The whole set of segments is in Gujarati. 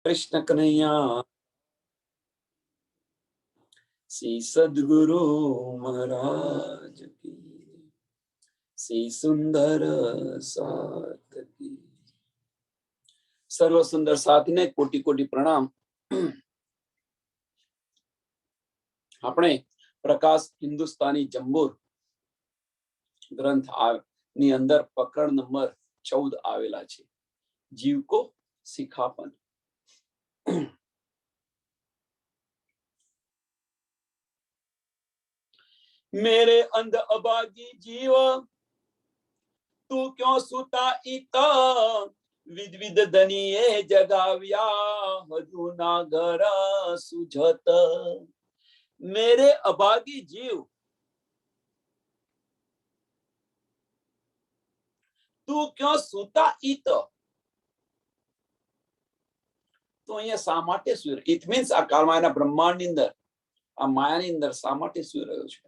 कृष्ण कन्हैया श्री सद्गुरु महाराज की, श्री सुंदर साथ की। सर्व सुंदर साथ ने कोटि कोटि प्रणाम। આપણે પ્રકાશ હિન્દુસ્તાની જંબુર ગ્રંથ ની અંદર પ્રકરણ નંબર 14 આવેલા છે, જીવ કો સિખાપન। मेरे अंध अभागी जीव तू क्यों सुता इत, विध विध धनिये जगाव्या हजू ना घर सुझत। मेरे अभागी जीव तू क्यों सुता इत, તો અહીંયા શા માટે સુઈ રહ્યો? ઇટ મીન્સ આ કાળમાં એના બ્રહ્માંડની અંદર, આ માયાની અંદર શા માટે સુઈ રહ્યો છે?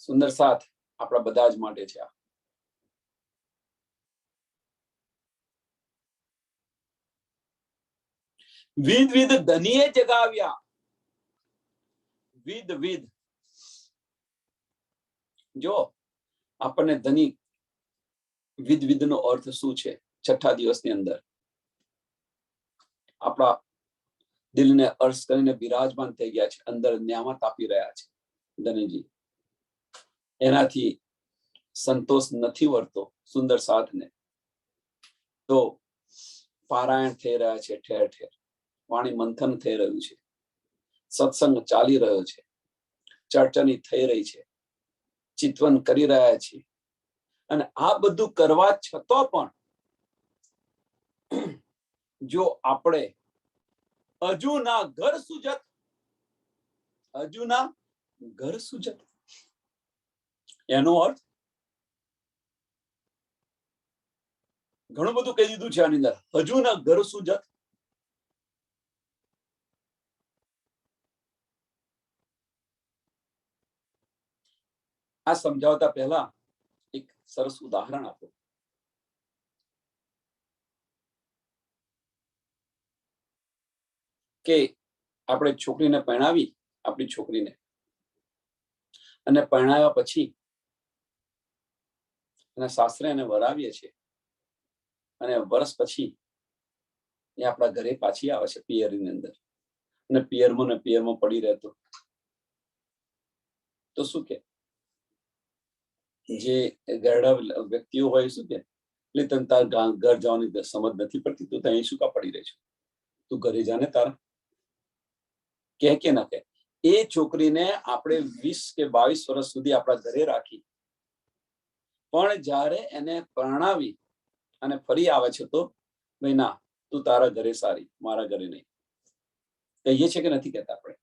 સુંદર સાથ આપણા બધા જ માટે છે। આ વિધ વિધ ધનીએ જગાવ્યા। વિધ વિધ, જો આપણને ધની વિધ વિધ નો અર્થ શું છે? છઠ્ઠા દિવસની અંદર આપણા દિલને અર્શ કરીને બિરાજમાન થઈ ગયા છે, અંદર ન્યામત આપી રહ્યા છે ધનીજી। એનાથી સંતોષ નથી વર્તો સુંદર સાથને, તો પારાયણ થઈ રહ્યા છે, ઠેર ઠેર વાણી મંથન થઈ રહ્યું છે, સત્સંગ ચાલી રહ્યો છે, ચર્ચાની થઈ રહી છે, ચિંતન કરી રહ્યા છે। અને આ બધું કરવા છતાં પણ જો આપણે હજુ ના ઘર સુજત, હજુ ના ઘર સુજત, એનો અર્થ ઘણું બધું કહી દીધું છે આની અંદર। હજુ ના ઘર સુજત, આ સમજાવતા પહેલા એક સરસ ઉદાહરણ આપો કે આપણે છોકરીને પરણાવી, આપણી છોકરીને, અને પરણાવ્યા પછી એના સાસરે એને વરાવીએ છીએ, અને વર્ષ પછી એ આપણા ઘરે પાછી આવે છે પિયરની અંદર, અને પિયરમાં પડી રહેતો, તો શું કે જે ગરડા વ્યક્તિઓ હોય શું કે, એટલે તને તાર ઘર જવાની સમજ નથી પડતી, તું ત્યાં શું કા પડી રહી છે, તું ઘરે જાને તારા, કે ના કે? એ છોકરીને આપણે 20 કે 22 વર્ષ સુધી આપણા ઘરે રાખી, પણ જ્યારે એને પરણાવી અને ફરી આવે છે તો ભાઈ ના, તું તારા ઘરે સારી, મારા ઘરે નહીં, કહીએ છે કે નથી કહેતા આપણે?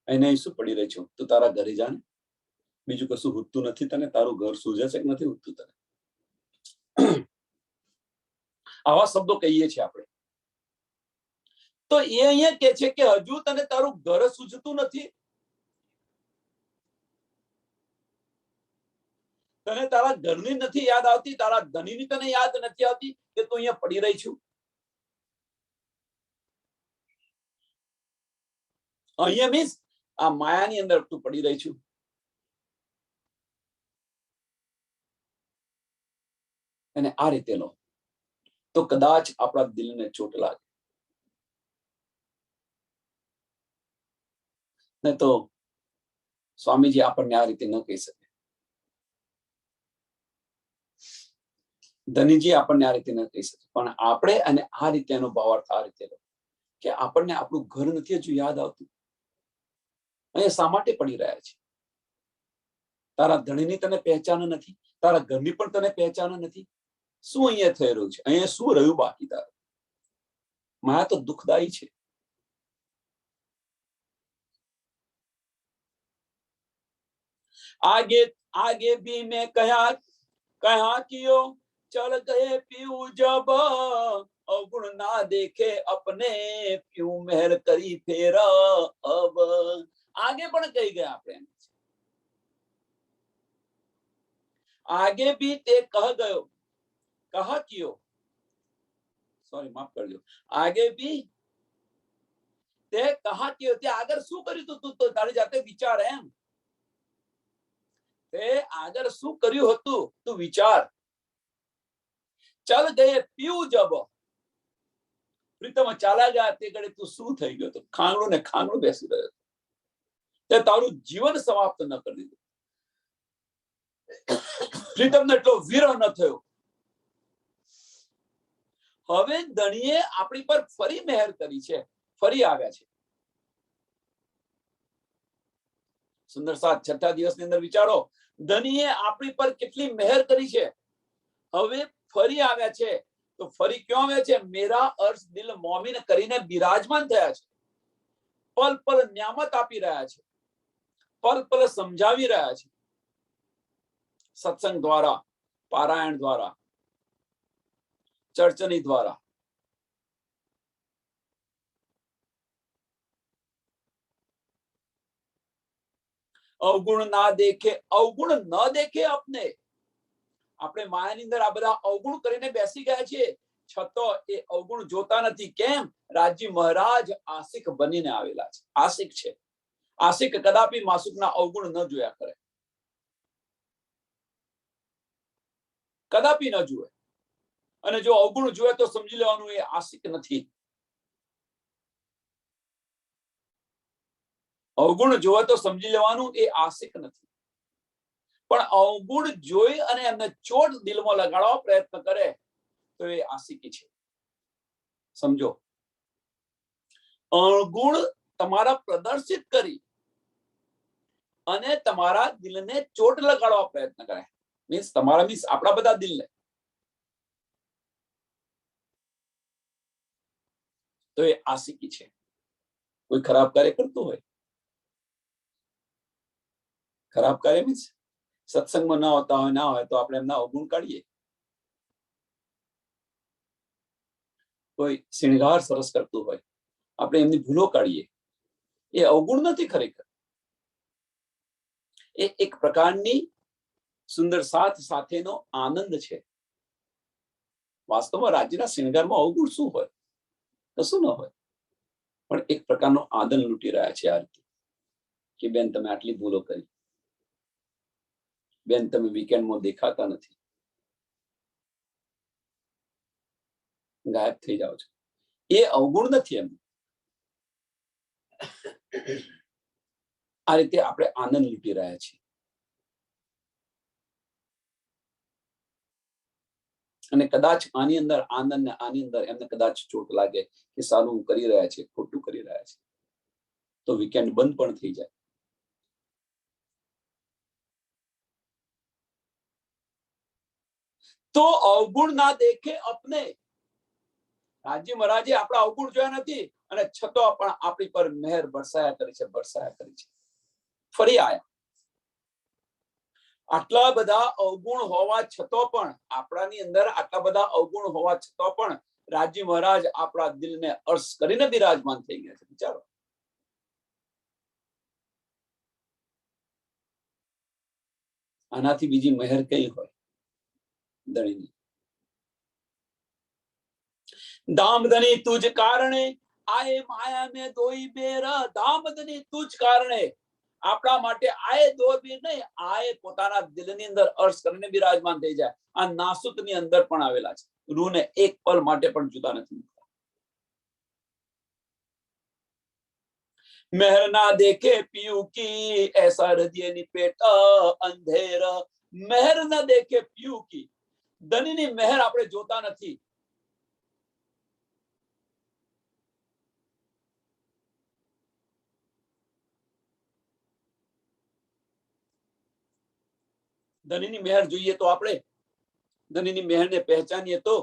એને શું પડી રહી છું, તું તારા ઘરે જાને, બીજું કશું હૂતું નથી તને, તારું ઘર સૂજે છે કે નથી હૂતું તને? આવા શબ્દો કહીએ છીએ આપણે। તો એ અહીંયા કે છે કે હજુ તને તારું ઘર સૂજતું નથી, તને તારા ઘરની નથી યાદ આવતી, તારા ધનીની તને યાદ નથી આવતી કે તું અહીંયા પડી રહી છું? અહીંયા મીન્સ આ માયાની અંદર તું પડી રહી છું। અને આ રીતે લો તો કદાચ આપણા દિલને ચોટ લાગે, ને તો સ્વામીજી આપણને આ રીતે ન કહી શકે, ધનીજી આપણને આ રીતે ન કહી શકે, પણ આપણે અને આ રીતે એનો ભાવાર્થ આ રીતે લો કે આપણને આપણું ઘર નથી હજુ યાદ આવતું, અહીંયા શા માટે પડી રહ્યા છે? તારા ધણીની તને પહેચાન નથી, તારા ઘરની પણ તને પહેચાન નથી, શું અહીંયા થઈ રહ્યું છે? અહીંયા શું રહ્યું બાકી તારું? માયા તો દુઃખદાયી છે। आगे आगे भी मैं कहा कियो, चल गए पीऊ जब अवगुण ना देखे अपने, क्यों मेहर करी फेर अब। आगे पण कही गया આપણે, आगे भी ते कह गयो, कहा कियो, सॉरी माफ करजो, आगे भी તે કહા કે તે આગળ શું કર્યું તું, તું તારી જાતે વિચાર એમ, તે આગળ શું કર્યું હતું તું વિચાર. ચાલ ગયે પીવું જબ, પ્રીતમ ચાલા ગયા તે ઘડે તું શું થઈ ગયો તો, ખાંગડું ને ખાંગડું બેસી રહ્યો, તે તારું જીવન સમાપ્ત ન કરી દીધું. પ્રીતમને એટલો વિરહ ન થયો. હવે ધણીએ આપણી પર ફરી મહેર કરી છે, ફરી આવ્યા છે. સુંદર સાથ છઠ્ઠા દિવસની અંદર વિચારો, ધણીએ આપણી પર કેટલી મહેર કરી છે, હવે ફરી આવ્યા છે. તો ફરી ક્યાં આવ્યા છે? મેરા અર્શ દિલ મોમિન કરીને બિરાજમાન થયા છે, પલ પલ ન્યામત આપી રહ્યા છે, પલ પલ સમજાવી રહ્યા છે, સત્સંગ દ્વારા, પારાયણ દ્વારા, ચર્ચની દ્વારા. અવગુણ ના દેખે, અવગુણ ન દેખે આપને. આપણે માયાની અંદર આ બધા અવગુણ કરીને બેસી ગયા છીએ, છતો એ અવગુણ જોતા નથી. કેમ? રાજી મહારાજ આશિક બનીને આવેલા છે, આશિક છે. આશિક કદાપી માસુકના અવગુણ ન જોયા કરે, કદાપી ન જુએ. અને જો અવગુણ જોયે તો સમજી લેવાનું એ આશિક નથી. અવગુણ જોવે તો સમજી લેવાનું એ આશિક નથી. પણ અવગુણ જોઈ અને એમને ચોટ દિલમાં લગાડવા પ્રયત્ન કરે તો એ આશિકી છે. સમજો, અવગુણ તમારા પ્રદર્શિત કરી અને તમારા દિલને ચોટ લગાડવા પ્રયત્ન કરે, મીન્સ તમારા મીન્સ આપણા બધા દિલને, તો એ આશિકી છે. કોઈ ખરાબ કાર્ય કરતું હોય, ખરાબ કાર્ય મીન્સ સત્સંગમાં ના હોતા હોય, ના હોય તો આપણે એમના અવગુણ કાઢીએ. કોઈ શિણગાર સરસ કરતું હોય, આપણે એમની ભૂલો કાઢીએ. એ અવગુણ નથી ખરેખર, એ એક પ્રકારની સુંદર સાથ સાથેનો આનંદ છે. વાસ્તવમાં રાજ્યના શિણગારમાં અવગુણ શું હોય? કશું ન હોય, પણ એક પ્રકારનો આનંદ લૂંટી રહ્યા છે આ રીતે કે બેન તમે આટલી ભૂલો કરી, બેન તમે વીકેન્ડમાં દેખાતા નથી, ગાયબ થઈ જાઓ છો. એ અવગુણ નથી એમ. આ રીતે આપણે આનંદ લૂંટી રહ્યા છીએ. અને કદાચ આની અંદર આનંદ ને આની અંદર એમને કદાચ ચોટ લાગે કે સારું કરી રહ્યા છે, ખોટું કરી રહ્યા છે, તો વીકેન્ડ બંધ પણ થઈ જાય. તો અવગુણ ના દેખે અપને. રાજી મહારાજે આપણા અવગુણ જોયા નથી અને છતાં પણ આપણી પર મહેર બરસાયા કરી છે, બરસાયા કરી છે. ફરી આયા. આટલા બધા અવગુણ હોવા છતાં પણ, આપણાની અંદર આટલા બધા અવગુણ હોવા છતાં પણ રાજી મહારાજ આપણા દિલને અર્શ કરીને બિરાજમાન થઈ ગયા છે. વિચારો, આનાથી બીજી મહેર કઈ હોય? ધણીની દામધની તુજ કારણે આયે માયા મેં દોઈ બેર. દામધની તુજ કારણે આપણા માટે આયે દો બેર નહીં, આયે પોતાના દિલની અંદર અર્શ કરીને બિરાજમાન થઈ જાય. આ નાસુકની અંદર પણ આવેલા છે. રૂને એક પલ માટે પણ જુદા નથી. મહેર ના દેખે પીયુ કી, એસા હૃદય નિપેટ અંધેર. મહેર ના દેખે પીયુ કી, ધનીની મહેર આપણે જોતા નથી. ધનીની મહેર જોઈએ તો આપણે ધનીની મહેરને પહેચાનીએ તો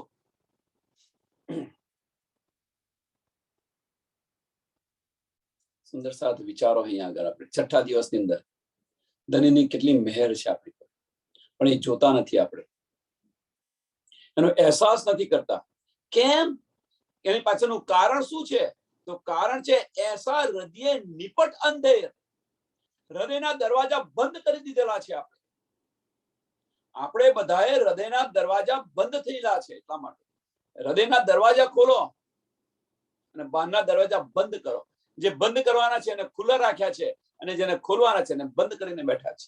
સુંદર સાથ વિચારો. અહીંયા આગળ આપણે છઠ્ઠા દિવસની અંદર ધનીની કેટલી મહેર છે આપણી પર, પણ એ જોતા નથી આપણે, એનો અહેસાસ નથી કરતા. કેમ? એની પાછળનું કારણ શું છે? તો કારણ છે એસા હૃદય નિપટ અંધેર. હૃદયના દરવાજા બંધ કરી દીધેલા છે આપણે. આપણે બધાએ હૃદયના દરવાજા બંધ થયેલા છે, એટલા માટે હૃદયના દરવાજા ખોલો અને બહારના દરવાજા બંધ કરો. જે બંધ કરવાના છે એને ખુલ્લા રાખ્યા છે અને જેને ખોલવાના છે એને બંધ કરીને બેઠા છે.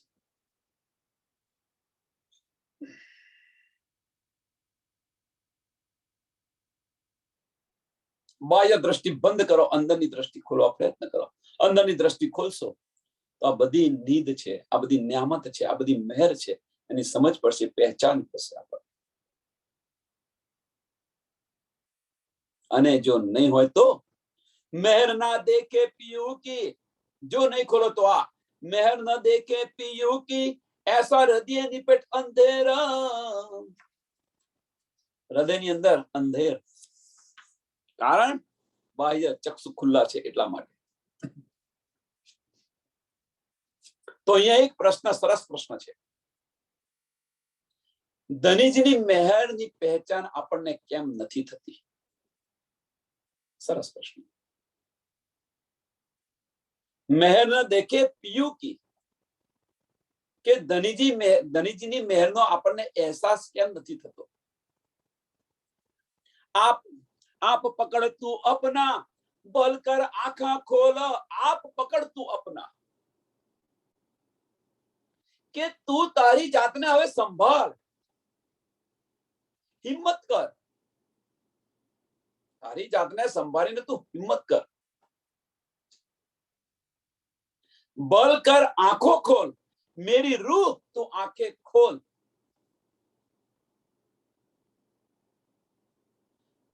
બાહ્ય દ્રષ્ટિ બંધ કરો, અંદરની દ્રષ્ટિ ખોલવા પ્રયત્ન કરો. અંદરની દ્રષ્ટિ ખોલશો તો આ બધી નીદ છે, આ બધી ન્યામત છે, આ બધી મહેર છે, એની સમજ પડશે, પહેચાન થશે આપણને. અને જો નહીં હોય તો મહેર ના દેखे पीयू की, जो नहीं खोलो तो आ मेहर न देखे पीयू की, ऐसा हृदय निपट अंधेरा. હૃદયની અંદર અંધેર, કારણ બાહ્ય ચક્ષુ ખુલ્લા છે એટલા માટે. તો અહીંયા એક પ્રશ્ન, સરસ પ્રશ્ન છે. ધનીજીની મહેરની પહેચાન આપણને કેમ નથી થતી? સરસ પ્રશ્ન. મહેર ન દેખે પીયુ की, કે ધનીજીની મહેરનો આપણને અહેસાસ કેમ નથી થતો? आप पकड़ तू अपना, बोलकर आंखा खोल, आप पकड़ तू अपना, કે તું તારી જાતને હવે સંભાળ, હિંમત કર, તારી જાતને સંભાળીને તું હિંમત કર. બોલकर आंखों खोल, मेरी रूह तू आंखें खोल.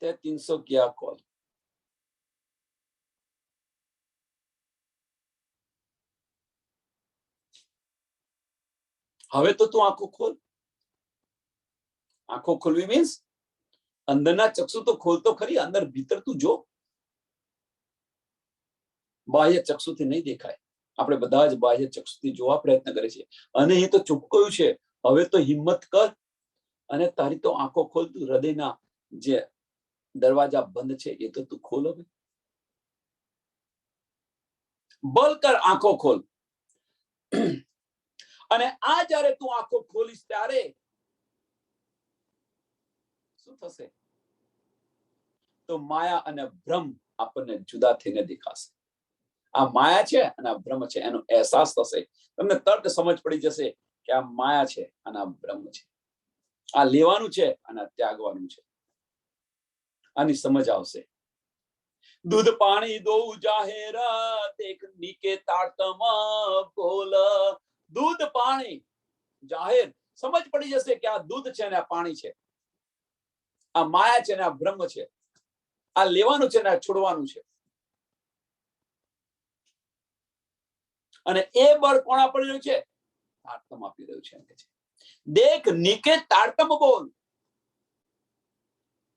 તે 300 किया कॉल. હવે તો તું આંખો ખોલ. આંખો ખોલવી મીન્સ અંદરના ચક્ષુ તો ખોલતો ખરી, અંદર ભીતર તું જો. બાહ્ય ચક્ષુથી નહીં દેખાય. આપણે બધા જ બાહ્ય ચક્ષુથી જોવા પ્રયત્ન કરે છે અને એ તો ચૂપકયું છે. હવે તો હિંમત કર અને તારી તો આંખો ખોલ. તું હૃદયના જે દરવાજા બંધ છે એ તો તું ખોલ. હવે બોલકર આંખો ખોલ. અને આ જ્યારે તું આંખો ખોલીશ ત્યારે શું થશે? તો માયા અને ભ્રમ આપણને જુદા થઈને દેખાશે. આ માયા છે અને આ ભ્રમ છે, એનો અહેસાસ થશે. તમને તરત સમજ પડી જશે કે આ માયા છે અને આ ભ્રમ છે, આ લેવાનું છે અને આ ત્યાગવાનું છે. આની સમજ આવશે. દૂધ પાણી દો જાહેર, દેખ નીકે તાટમાં બોલ. દૂધ પાણી જાહેર, સમજ પડી જશે કે આ દૂધ છે ને આ પાણી છે, આ માયા છે ને આ ભ્રમ છે, આ લેવાનું છે ને આ છોડવાનું છે. અને એ બળ કોણ આપી રહ્યું છે? તારતમ આપી રહ્યું છે. દેખ નીકે તારતમ બોલ.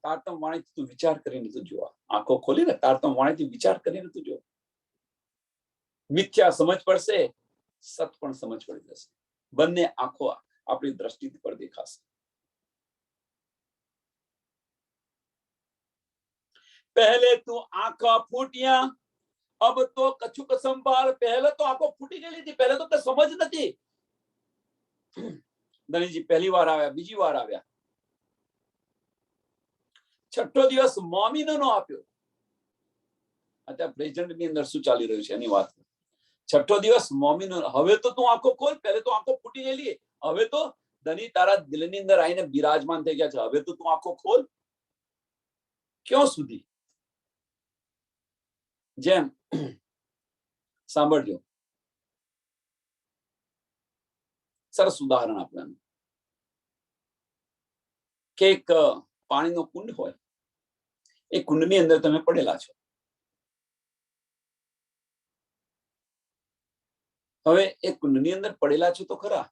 તારતમ વાણીથી તું વિચાર કરીને તું જોવા. આંખો ખોલીને તારતમ વાણીથી વિચાર કરીને તું જો. મિથ્યા સમજ પડશે, સત પણ સમજ પડી જશે. બંને આંખો આપણી દ્રષ્ટિ પર દેખાશે. પહેલે તું આંખા ફૂટિયા, अब तो कछुक संभाल. पहले तो आंखों फूटी गई थी, पहले तो समझ નથી. ધનીજી પહેલી વાર આવ્યા, બીજી વાર આવ્યા, છઠ્ઠો દિવસ મોમીનો નો આપ્યો. અત્યારે પ્રેઝન્ટની અંદર શું ચાલી રહ્યું છે એની વાત. છઠ્ઠો દિવસ મોમીનો. હવે તો તું આંખો ખોલ. પહેલે તો આંખો ફૂટી ગયેલી, હવે તો ધની તારા દિલની અંદર આવીને બિરાજમાન થઈ ગયા છે. હવે તો તું આંખો ખોલ. ક્યાં સુધી? જેમ સાંભળજો, સરસ ઉદાહરણ આપવાનું કે એક પાણીનો કુંડ હોય, એ કુંડની અંદર તમે પડેલા છો. હવે એ કુંડની અંદર પડેલા છો તો ખરા,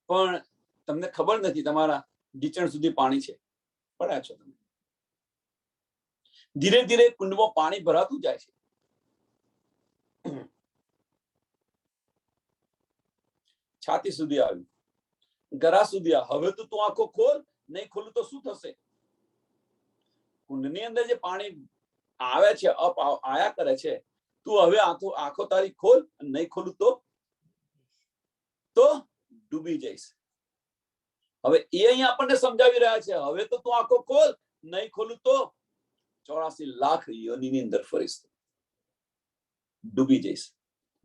પણ તમને ખબર નથી તમારા ઢીચણ સુધી પાણી છે, પડ્યા છો તમે. ધીરે ધીરે કુંડમાં પાણી ભરાતું જાય છે. છાતી સુધી આવ્યું, ગરા સુધી. હવે તો તું આંખો ખોલ. નહીં ખોલું તો શું થશે? કુંડની અંદર જે પાણી આવે છે, અપ આયા કરે છે, તું હવે આંખો તારી ખોલ. નહીં ખોલું તો ડૂબી જઈશ. હવે એ અહીંયા આપણને સમજાવી રહ્યા છે, હવે તો તું આંખો ખોલ, નહીં ખોલું તો 84 લાખ યોનિની અંદર ફરીશ, ડૂબી જઈશ,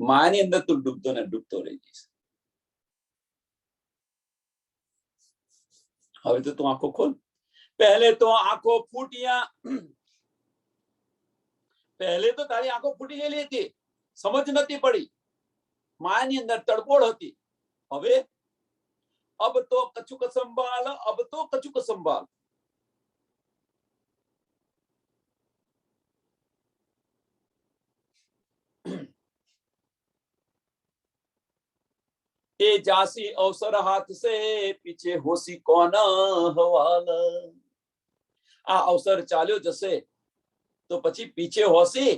માયાની અંદર તું ડૂબતો ને ડૂબતો રહી જઈશ. હવે તો તું આંખો ખોલ. પહેલે તો આંખો ફૂટિયા, પહેલે તો તારી આંખો ફૂટી ગયેલી હતી, સમજ નથી પડી, માયાની અંદર તડપોડ હતી. હવે અબ તો કચુક સંભાળ, અબ તો કચુક સંભાળ. એ જાસી અવસર હાથ સે પીછે હોસી કોન હવાલ. આ અવસર ચાલ્યો જશે તો પછી પીછે હોસી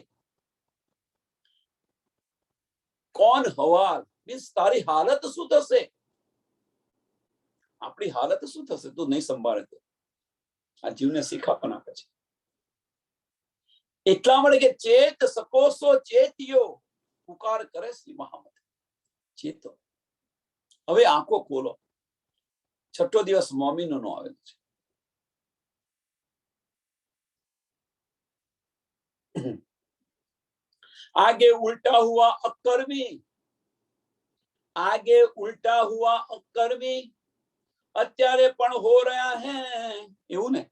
કોણ હવાલ, મીન્સ તારી હાલત શું થશે, આપણી હાલત શું થશે તું નહીં સંભાળે તો. આ જીવને શીખ પણ આપે છે. એટલા માટે કે ચેત સકોસો ચેતિયો, પુકાર કરે શ્રી મહામત, ચેતો. હવે આંખો ખોલો. છઠ્ઠો દિવસ મોમીનો નો આવેલો છે. आगे उल्टा हुआ अकर्मी, आगे उल्टा हुआ अकर्मी, અત્યારે પણ હો રહ્યા હે, એવું ને.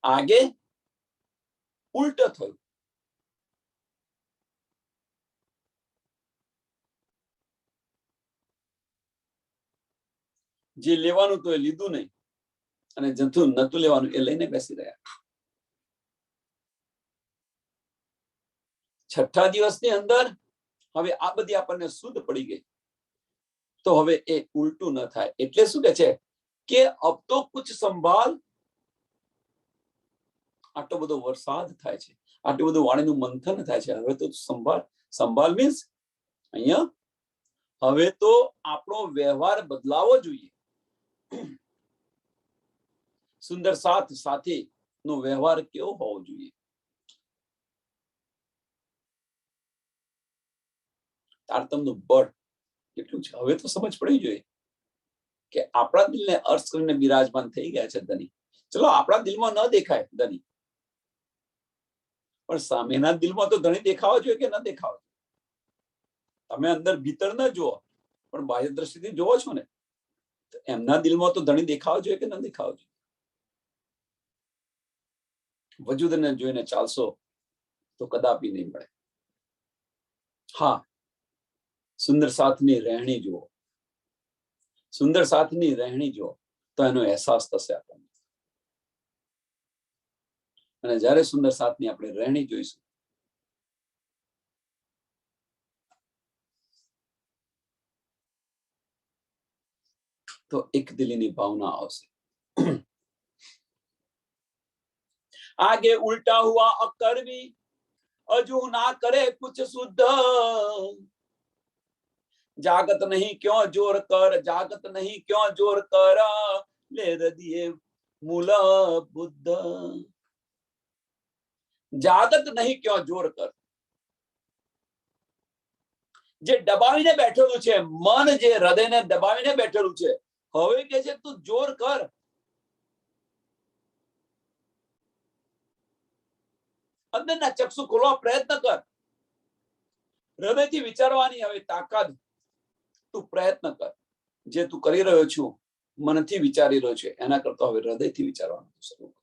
આગે ઉલટ થયું. જે લેવાનું તો એ લીધું નહીં, અને જતું નતું લેવાનું એ લઈને બેસી રહ્યા. છઠ્ઠા દિવસની અંદર હવે આ બધી આપણને શુદ્ધ પડી ગઈ, તો હવે એ ઉલટું ન થાય. એટલે શું કે છે કે અબ તો કુછ સંભાળ. આટલો બધો વરસાદ થાય છે, આટલું બધું વાણીનું મંથન થાય છે, હવે તો સંભાળ. સંભાળ મીન્સ અહીંયા હવે તો આપણો વ્યવહાર બદલાવો જોઈએ. સુંદર સાથ સાથે નો વ્યવહાર કેવો હોવો જોઈએ. તારતમ્યનું બળ કેટલું છે હવે તો સમજ પડી જોઈએ કે આપણા દિલને અર્થ કરીને બિરાજમાન થઈ ગયા છે ધની. ચલો આપણા દિલમાં ન દેખાય ધની, પણ સામેના દિલમાં તો ધણી દેખાવા જોઈએ કે ન દેખાવા જોઈએ. તમે અંદર ભીતર ન જુઓ પણ બાહ્ય દ્રષ્ટિથી જોવો છો ને, તો એમના દિલમાં તો ધણી દેખાવા જોઈએ કે ન દેખાવા જોઈએ. વજૂદને જોઈને ચાલશો તો કદાપી નહીં મળે. હા, સુંદર સાથની રહેણી જુઓ, સુંદર સાથની રહેણી જુઓ તો એનો અહેસાસ થશે આપણને. અને જ્યારે સુંદર સાથની આપણે રહેણી જોઈશું તો એક દિલીની ભાવના આવશે. आगे उल्टा हुआ अकर्मी, अजू ना करे कुछ शुद्ध, जागत नहीं क्यों जोर कर, जागत नहीं क्यों जोर कर, ले हृदय मूल बुद्ध. जागत नहीं क्यों जोर कर. જે દબાવીને બેઠેલું છે મન, જે હૃદયને દબાવીને બેઠેલું છે, હવે કે છે તું જોર કર. અંદરના ચક્ષુ ખોલવા પ્રયત્ન કર. હૃદયથી વિચારવાની હવે તાકાત તું પ્રયત્ન કર. જે તું કરી રહ્યો છું મનથી વિચારી રહ્યો છે એના કરતા હવે હૃદયથી વિચારવાનું શરૂ કર.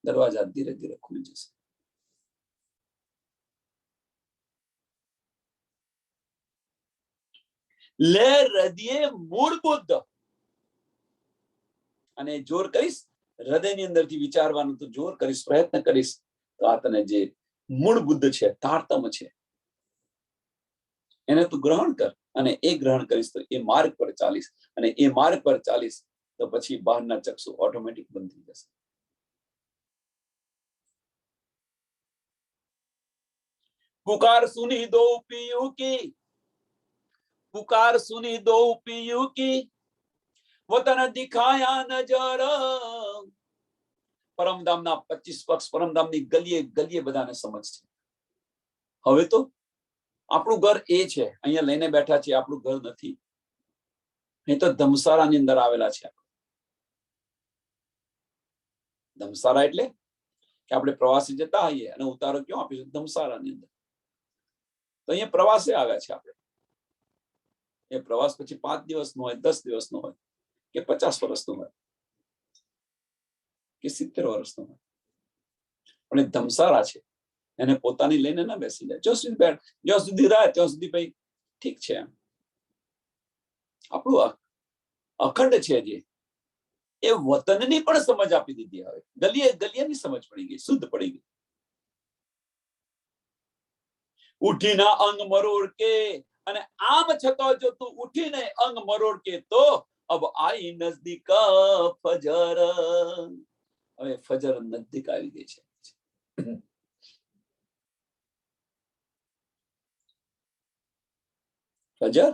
દરવાજા ધીરે ધીરે ખુલી જશે. લે હૃદય મૂળ બુદ્ધ. અને જોર કરીશ હૃદયની અંદરથી વિચારવાનું, તો જોર કરીશ, પ્રયત્ન કરીશ તો આ તને જે મૂળ બુદ્ધ છે, તારતમ છે, એને તું ગ્રહણ કર. અને એ ગ્રહણ કરીશ તો એ માર્ગ પર ચાલીશ, અને એ માર્ગ પર ચાલીશ તો પછી બહારના ચક્ષુ ઓટોમેટિક બંધ થઈ જશે. पुकार सुनी दो पियू की, पुकार सुनी दो पियू की, वतन दिखाया नजर. પરમધામના 25 પક્ષ, પરમધામની ગલીએ ગલીએ બધાને સમજ છે. હવે તો આપણું ઘર એ છે, અહીંયા લઈને બેઠા છે, આપણું ઘર નથી. અહીં તો ધમસારાની અંદર આવેલા છે. ધમસારા એટલે કે આપણે પ્રવાસી જતા હોઈએ અને ઉતારો ક્યાં આપીશું? ધમસારાની અંદર. તો અહીંયા પ્રવાસે આવ્યા છે આપણે. એ પ્રવાસ પછી 5 દિવસનો હોય, 10 દિવસનો હોય, કે 50 વર્ષનો હોય, કે 70 વર્ષનો હોય, પણ એ ધમસારા છે, એને પોતાની લઈને ના બેસી જાય. જ્યાં સુધી રહે ત્યાં સુધી ભાઈ ઠીક છે. એમ આપણું અખંડ છે જે, એ વતનની પણ સમજ આપી દીધી. હવે ગલિયાની સમજ પડી ગઈ, શુદ્ધ પડી ગઈ. ઉઠીના અંગ મરોડ કે, અને આમ છતાં જો તું ઉઠીને અંગ મરોડ કે તો અબ આઈ નજદીક ફજર. હવે ફજર નજદીક આવી ગઈ છે. ફજર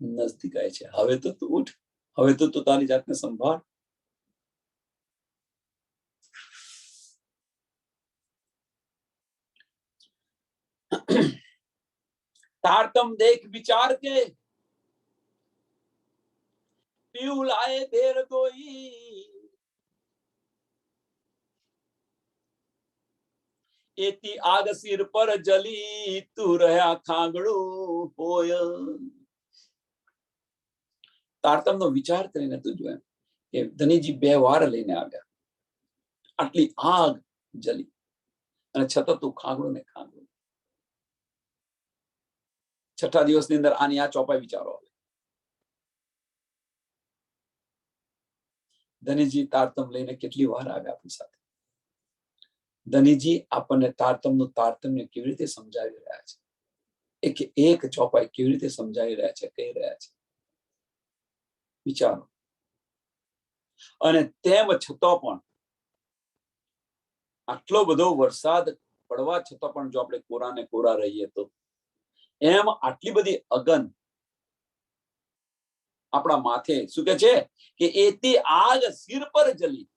નજદીક આવી છે. હવે તો તું ઉઠ, હવે તો તું તારી જાતને સંભાળ. તારતમ દેખ વિચાર કે પીऊ લાए देर गोई, એતી આગ સિર પર જલી તું રહ્યા ખાંગડું હોય. તારતમનો વિચાર કરીને તું જો એમ કે ધનીજી 2 વાર લઈને આવ્યા, આટલી આગ જલી અને છતાં તું ખાંગડું ને ખાંગડું. 6ઠા દિવસની અંદર આની આ ચોપાઈ વિચારો આવે. ધનીજી તારતમ લઈને કેટલી વાર આવ્યા આપણી સાથે. ધનીજી આપણને તારતમનું તારતમ્ય કેવી રીતે સમજાવી રહ્યા છે, એક ચોપાઈ કેવી રીતે સમજાવી રહ્યા છે, કહી રહ્યા છે, વિચારો. અને તેમ છતાં પણ આટલો બધો વરસાદ પડવા છતાં પણ જો આપણે કોરાને કોરા રહીએ તો, એમ આટલી બધી અગન આપણા માથે શું કે છે કે એતી આગ સિર પર જલી,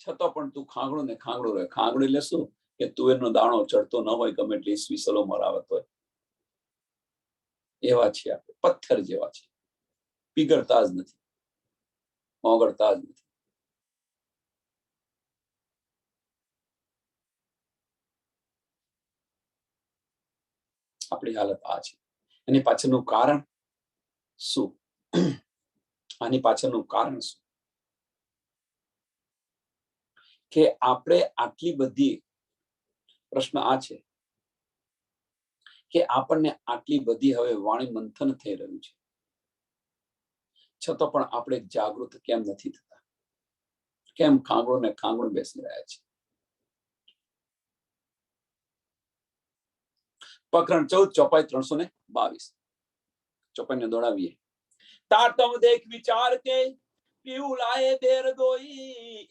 છતાં પણ તું ખાંગડું ને ખાંગડું રહે. ખાંગડું એટલે શું? કે તુવેરનો દાણો ચડતો ન હોય, ગમે એટલી ઈસવીસલો મરાવત હોય, એવા છે આપણે. પથ્થર જેવા છે, પીગળતા જ નથી, ઓગળતા જ નથી. આપણી હાલત આ છે. એની પાછળનું કારણ શું? આની પાછળનું કારણ શું? કે આપણે આટલી બધી, પ્રશ્ન આ છે કે આપણને આટલી બધી હવે વાણી મંથન થઈ રહ્યું છે, છતાં પણ આપણે જાગૃત કેમ નથી થતા? કેમ ખાંગડું ને ખાંગડું બેસી રહ્યા છે? પ્રકરણ 14 ચોપાઈ 322. ચોપાઈને દોડાવીએ. તારતમ દેખ વિચાર કે પીऊ લાए देर गोई,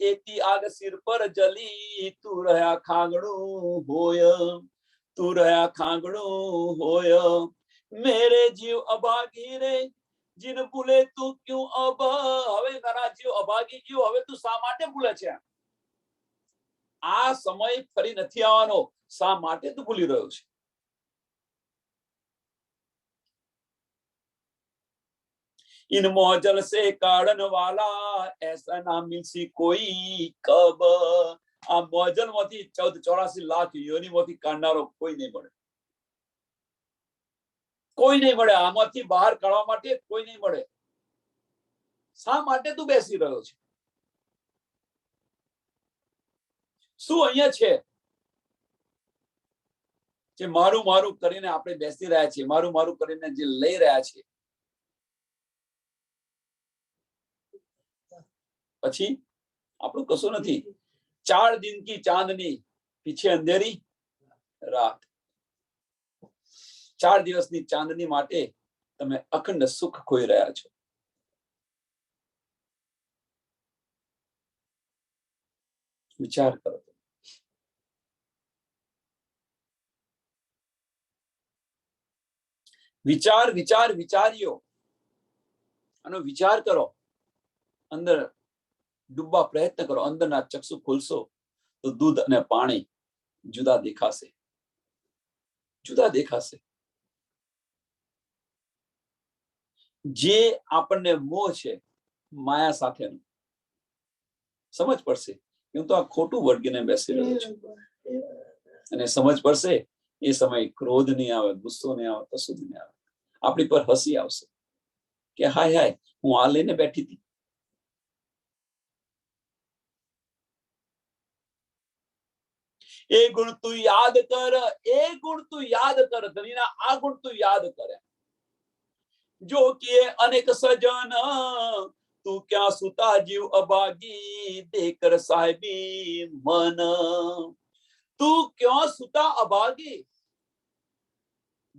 એતી આગ સિર પર જલી તું રહ્યા ખાંગડું હોય, તું રહ્યા ખાંગડું હોય. મેરે જીવ અભાગી રે જીન ભૂલે તું ક્યું અબ. હવે તારા જીવ અભાગી ગયો, હવે તું શા માટે ભૂલે છે? આ સમય ફરી નથી આવવાનો, શા માટે તું ભૂલી રહ્યો છે? इन मौजल से काढ़न वाला ऐसा ना मिलसी कोई कब. આ મોજલ માંથી 1484 લાખ યોની માંથી કાઢનારો કોઈ નહીં મળે, કોઈ નહીં મળે. આમાંથી બહાર કાઢવા માટે કોઈ નહીં મળે. શા માટે તું બેસી રહ્યો છે? શું અહીંયા છે જે મારું મારું કરીને આપણે બેસી રહ્યા છીએ, મારું મારું કરીને જે લઈ રહ્યા છે, પછી આપણું કશું નથી. 4 दिन की चांदनी पीछे अंधेरी रात. 4 દિવસની ચાંદની માટે તમે અખંડ સુખ ખોઈ રહ્યા છો. વિચાર કરો. વિચાર વિચાર વિચાર્યો અને વિચાર કરો. અંદર ડૂબવા પ્રયત્ન કરો. અંદરના ચક્ષુ ખોલશો તો દૂધ અને પાણી જુદા દેખાશે, જુદા દેખાશે. જે આપણને મોહ છે માયા સાથેનો, સમજ પડશે હું તો આ ખોટું વળગીને બેસી રહ્યો છું, અને સમજ પડશે એ સમય ક્રોધ નહીં આવે, ગુસ્સો નહીં આવે, કશું જ નહીં આવે. આપણી પર હસી આવશે કે હાય હાય હું આ લઈને બેઠી હતી. એ ગુણ તું યાદ કર, એ ગુણ તું યાદ કર, ધણીના આ ગુણ તું યાદ કરે. જો કે અનેક સજન તું ક્યાં સુતા જીવ અભાગી, દેકર સાહેબી મન. તું ક્યાં સુતા અભાગી,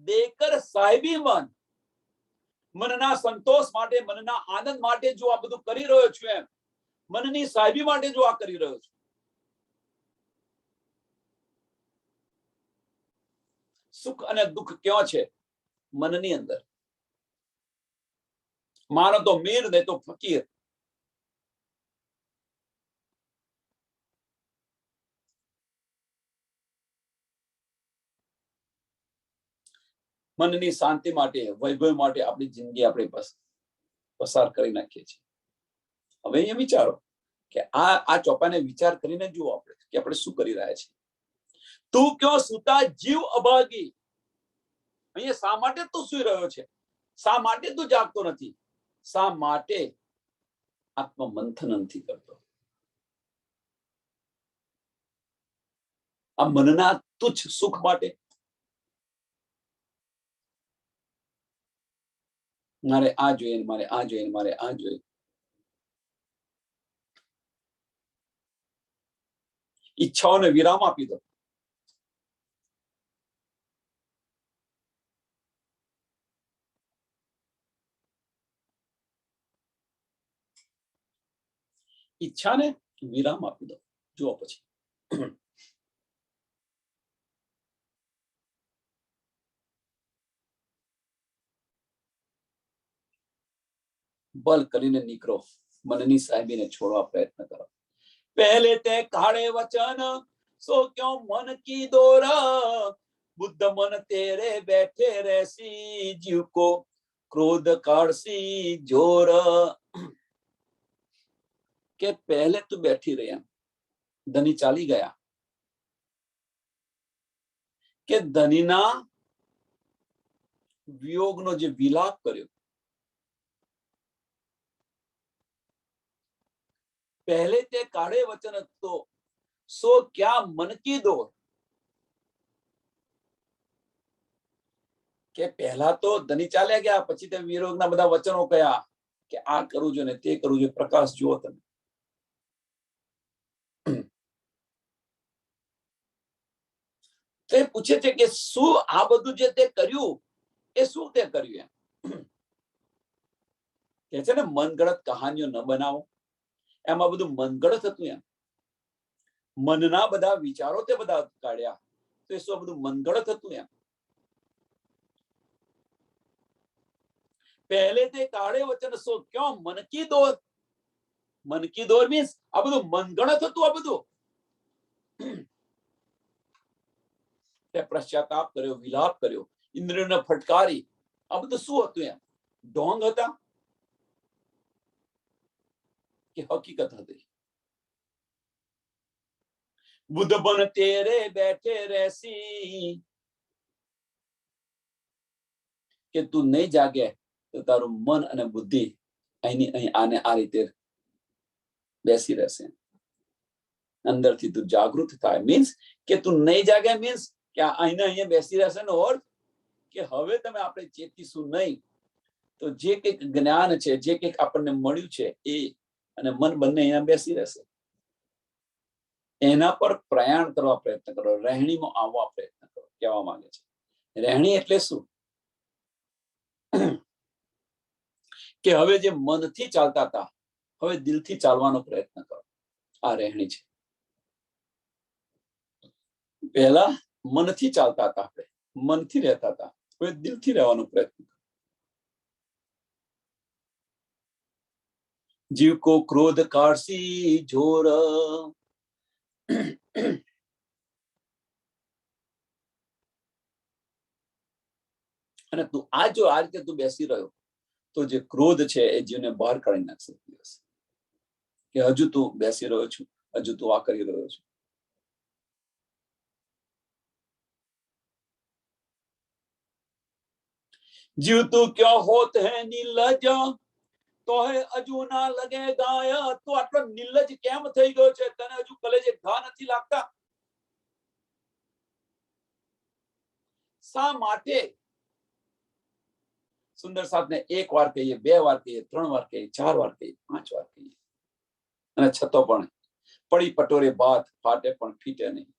દેકર સાહેબી મન. મનના સંતોષ માટે, મનના આનંદ માટે જો આ બધું કરી રહ્યો છું, એમ મનની સાહેબી માટે જો આ કરી રહ્યો છું. સુખ અને દુઃખ ક્યાં છે? મનની અંદર. માનો તો મીર, નહીં તો ફકીર. મનની શાંતિ માટે, વૈભવ માટે આપણી જિંદગી આપણે પસાર કરી નાખીએ છીએ. હવે અહીંયા વિચારો કે આ ચોપાને વિચાર કરીને જુઓ આપણે કે આપણે શું કરી રહ્યા છીએ. તું ક્યાં સુતા જીવ અભાગી. અહીંયા શા માટે તું સુઈ રહ્યો છે? શા માટે તું જાગતો નથી? શા માટે આત્મમંથન નથી કરતો? આ મનના તુચ્છ સુખ માટે. મારે આ જોઈએ, મારે આ જોઈએ, મારે આ જોઈએ. ઈચ્છાઓને વિરામ આપી દો. ઈચ્છાને વિરામ આપી દો. જુઓ પછી બલ કરીને નીકળો, મનની સાહેબીને છોડવા પ્રયત્ન કરો. પહેલે તે કાળે વચન સો ક્यों મન કી દોર, બુદ્ધ મન તેરે બેઠે રહેસી, જીવ કો ક્રોધ કાઢસી જોર. કે પહેલે તું બેઠી રહ્યા, ધની ચાલી ગયા, કે ધનીના વિયોગનો જે વિલાપ કર્યો, પહેલે તે કાળે વચન તો સો ક્યાં મન કી દોર. કે પહેલા તો ધની ચાલ્યા ગયા, પછી તે વિરોધના બધા વચનો કયા કે આ કરવું જોઈએ ને તે કરવું જોઈએ. પ્રકાશ જુઓ તમે. તે પૂછે છે કે શું આ બધું જે તે કર્યું એ શું તે કર્યું? એમ કે છે ને મનગળત કહાનીઓ ન બનાવો. એમાં બધું મનગળત હતું. એમ મનના બધા વિચારો તે બધા કાઢ્યા, તો એ શું બધું મનગળત હતું? એમ પહેલે તે કાળે વચન સો ક્યાં મન કી દોર. મન કી દોર મીન્સ આ બધું મનગણત હતું. આ બધું તે પશ્ચાતાપ કર્યો, વિલાપ કર્યો, ઇન્દ્રિયોને ફટકારી. આ બધું શું હતું? એમ ઢોંગ હતા કે હકીકત હતી? બુદ્ધ બન તેરે બેઠે રહેસી. કે તું નહીં જાગે તો તારું મન અને બુદ્ધિ અહીં આને આ રીતે બેસી રહેશે. અંદરથી તું જાગૃત થાય મીન્સ કે તું નહીં જાગે મીન્સ કે અહીંયા બેસી રહેશે નો અર્થ કે હવે તમે આપણે ચેતીશું નહીં, તો જે કંઈક જ્ઞાન છે, જે કંઈક આપણને મળ્યું છે એ અને મન બંને અહીંયા બેસી રહેશે. એના પર પ્રયાણ કરવા પ્રયત્ન કરો, રહેણીમાં આવવા પ્રયત્ન કરો. કહેવા માંગે છે રહેણી એટલે શું? કે હવે જે મનથી ચાલતા હતા, હવે દિલથી ચાલવાનો પ્રયત્ન કરો. આ રહેણી છે. પહેલા મનથી ચાલતા હતા, આપણે મનથી રહેતા હતા, હવે દિલથી રહેવાનો પ્રયત્ન કરો. જીવ કો ક્રોધ કાઢસી જોર. અને તું આ રીતે તું બેસી રહ્યો, તો જે ક્રોધ છે એ જીવને બહાર કાઢી નાખશે દિવસ, કે હજુ તું બેસી રહ્યો છું, હજુ તું આ કરી રહ્યો છું. જીવ તું ક્યાં હોત હે નિર્લજ, તો હે હજુ ના લગે ગાય. તો આટલો નિર્લજ કેમ થઈ ગયો છે? તને હજુ કલેજે ઘા નથી લાગતા? શા માટે સુંદર સાથને એક વાર કહીએ, બે વાર કહીએ, 3 વાર કહીએ, 4 વાર કહીએ, 5 વાર કહીએ, અને છતો પણ પડી પટોરે ભાત ફાટે પણ ફીટે નહીં.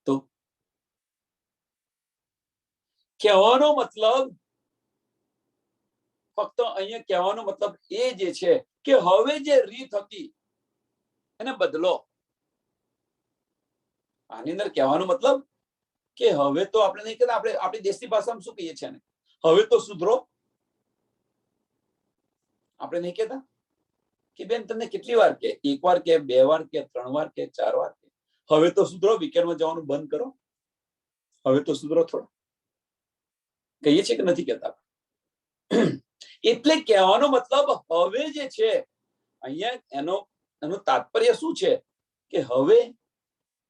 તો કહેવાનો મતલબ, ફક્ત અહીંયા કહેવાનો મતલબ એ જે છે કે હવે જે રીત હતી એને બદલો. આની અંદર કહેવાનો મતલબ કે હવે તો આપણે નહીં કહેતા, આપણે આપણી દેશી ભાષામાં શું કહીએ છીએ, હવે તો સુધરો. આપણે નહીં કહેતા કે બેન તમને કેટલી વાર કે, 1 વાર કે, 2 વાર કે, 3 વાર કે, 4 વાર કે, હવે તો સુધરો, વીકેન્ડમાં જવાનું બંધ કરો, હવે તો સુધરો થોડો. કહીએ છીએ કે નથી કહેતા? એટલે કહેવાનો મતલબ હવે જે છે અહીંયા એનું તાત્પર્ય શું છે કે હવે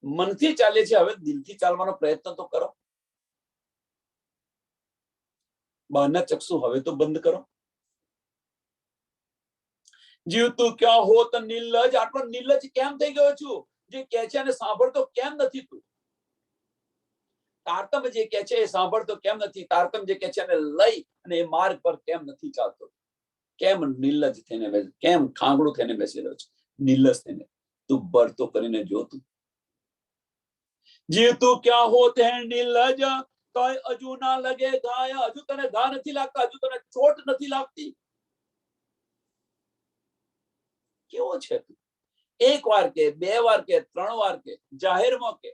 મનથી ચાલે છે, હવે દિલથી ચાલવાનો પ્રયત્ન તો કરો. બહારના ચક્ષુ હવે તો બંધ કરો. જીવ તું ક્યાં હોત નિર્લજ, આટલો નિર્લજ કેમ થઈ ગયો છું? જે કહે છે એને સાંભળતો કેમ નથી તું? તારતમ જે કહે છે એ સાંભળતો કેમ નથી? તારતમ જે કહે છે એને લઈ અને એ માર્ગ પર કેમ નથી ચાલતો? કેમ નિર્લજ થઈને બેસે, કેમ ખાંગડું થઈને બેસી રહ્યો છે? નિર્લજ થઈને તું બરતો કરીને જો. તું જીવ તું ક્યાં હોત હે નિર્લજ, તો હજુ ના લગે ગાય. હજુ તને ઘા નથી લાગતા, હજુ તને ચોટ નથી લાગતી. કેવો છે તું? 1 વાર કે, 2 વાર કે, 3 વાર કે, જાહેરમાં કે,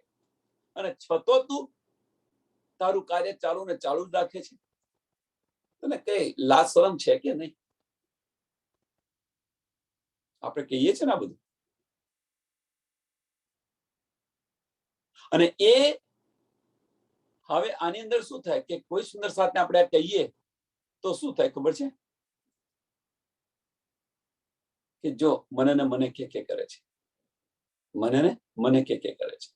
અને છતો તું તારું કાર્ય ચાલુ ને ચાલુ જ રાખે છે. તને કઈ લાજ શરમ છે કે નહીં? આપણે કહીએ છીએ ને આ બધું. અને એ હવે આની અંદર શું થાય કે કોઈ સુંદર સાથને આપણે કહીએ તો શું થાય ખબર છે? કે જો મને ને મને કે કરે છે, મને ને મને કે કરે છે.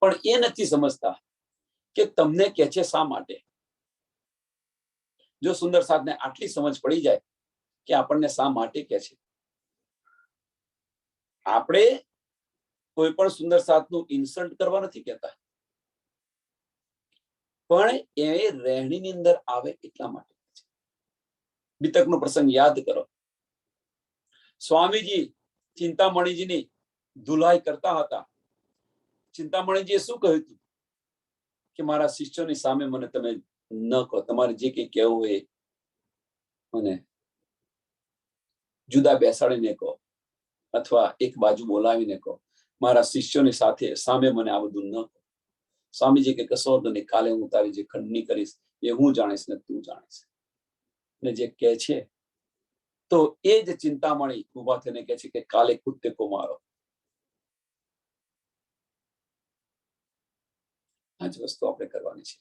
પણ એ નથી સમજતા કે તમને કે છે શા માટે. જો સુંદર સાથને આટલી સમજ પડી જાય કે આપણને શા માટે કે છે, આપણે કોઈ પણ સુંદર સાથનું ઇન્સલ્ટ કરવા નથી કહેતા, પણ એ રહેણીની અંદર આવે એટલા માટે. બીતકનો પ્રસંગ યાદ કરો. સ્વામીજી ચિંતામણીજીની ધુલાઈ કરતા હતા. ચિંતામણીજીએ શું કહ્યું હતું કે મારા શિષ્યોની સામે મને તમે ન કહો, તમારે જે કંઈ કહેવું હોય મને જુદા બેસાડીને કહો અથવા એક બાજુ બોલાવીને કહો, મારા શિષ્યોની સાથે સામે મને આ બધું ન કહો. સ્વામીજી કે કશો વાંધો નહીં, કાલે હું તારી જે ખંડણી કરીશ એ હું જાણીશ ને તું જાણીશ. ને જે કહે છે તો એ જ ચિંતામણી ઉભા થઈને કહે છે કે કાલે કુત્તે કો મારો. આ જ વસ્તુ આપણે કરવાની છે.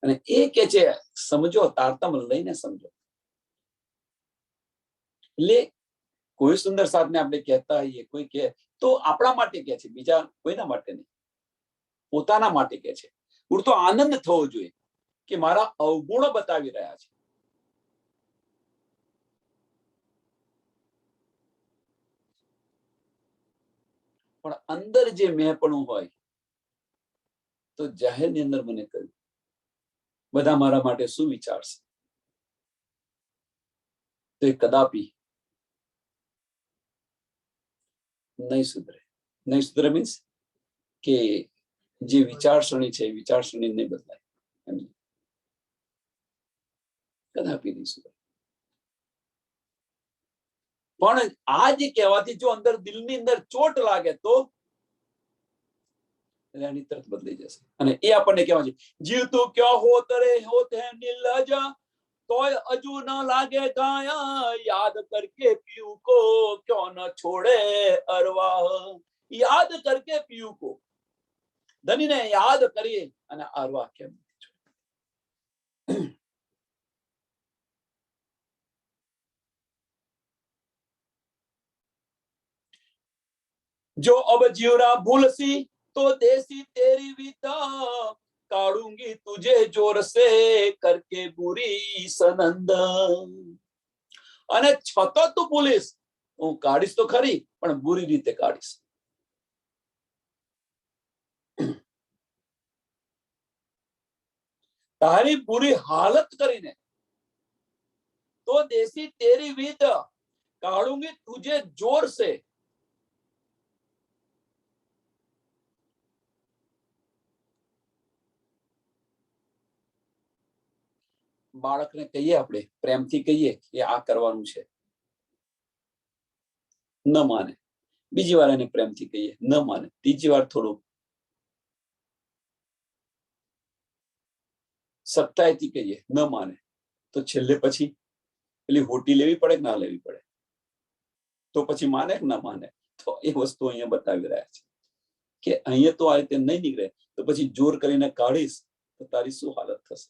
અને એ કે છે સમજો, તારતમ લઈને સમજો. એટલે કોઈ સુંદર સાથને આપણે કહેતા હોઈએ, કોઈ કે તો આપણા માટે કે છે, બીજા કોઈના માટે નહીં, પોતાના માટે કે છે. પૂરતો આનંદ થવો જોઈએ કે મારા અવગુણો બતાવી રહ્યા છે. પણ અંદર જે મેંપણું હોય તો જાહેરની અંદર મને કહ્યું બધા મારા માટે શું વિચારશે, તો એ કદાપી નહીં સુધરે. નહીં સુધરે મીન્સ કે જે વિચારસરણી છે એ વિચારસરણી નહીં બદલાય, કદાપી નહીં સુધરે. પણ આ જે કહેવાથી જો અંદર દિલની અંદર ચોટ લાગે તો એની તરફ બદલાઈ જશે. અને એ આપણને કહેવા છે જીવ તું ક્યાં હોત રે હોત હે નિર્લજ, तो अजू न लागे गाया, याद करके पीयू को क्यों न छोड़े अरवा। याद करके पीयू को धनी ने याद करिए અને અરવા કેમ जो अब जीवरा भूलसी तो देसी तेरी विदा, काढूंगी तुझे जोर से करके बुरी सनंद। અને છતો તું ભૂલીશ, હું કાઢીશ તો ખરી પણ બુરી રીતે કાઢીશ। તારી બુરી હાલત કરીને तो देसी तेरी विद, काढूंगी तुझे जोर से। બાળકને કહીએ આપણે પ્રેમથી કહીએ કે આ કરવાનું છે, ન માને। બીજી વાર એને પ્રેમથી કહીએ, ન માને। ત્રીજી વાર થોડું સખ્તાઈથી કહીએ, ન માને। તો છેલ્લે પછી પેલી હોટી લેવી પડે કે ના લેવી પડે? તો પછી માને કે ના માને? તો એ વસ્તુ અહીંયા બતાવી રહ્યા છે કે અહીંયા તો આ રીતે નહીં નીકળે તો પછી જોર કરીને કાઢીશ તો તારી શું હાલત થશે।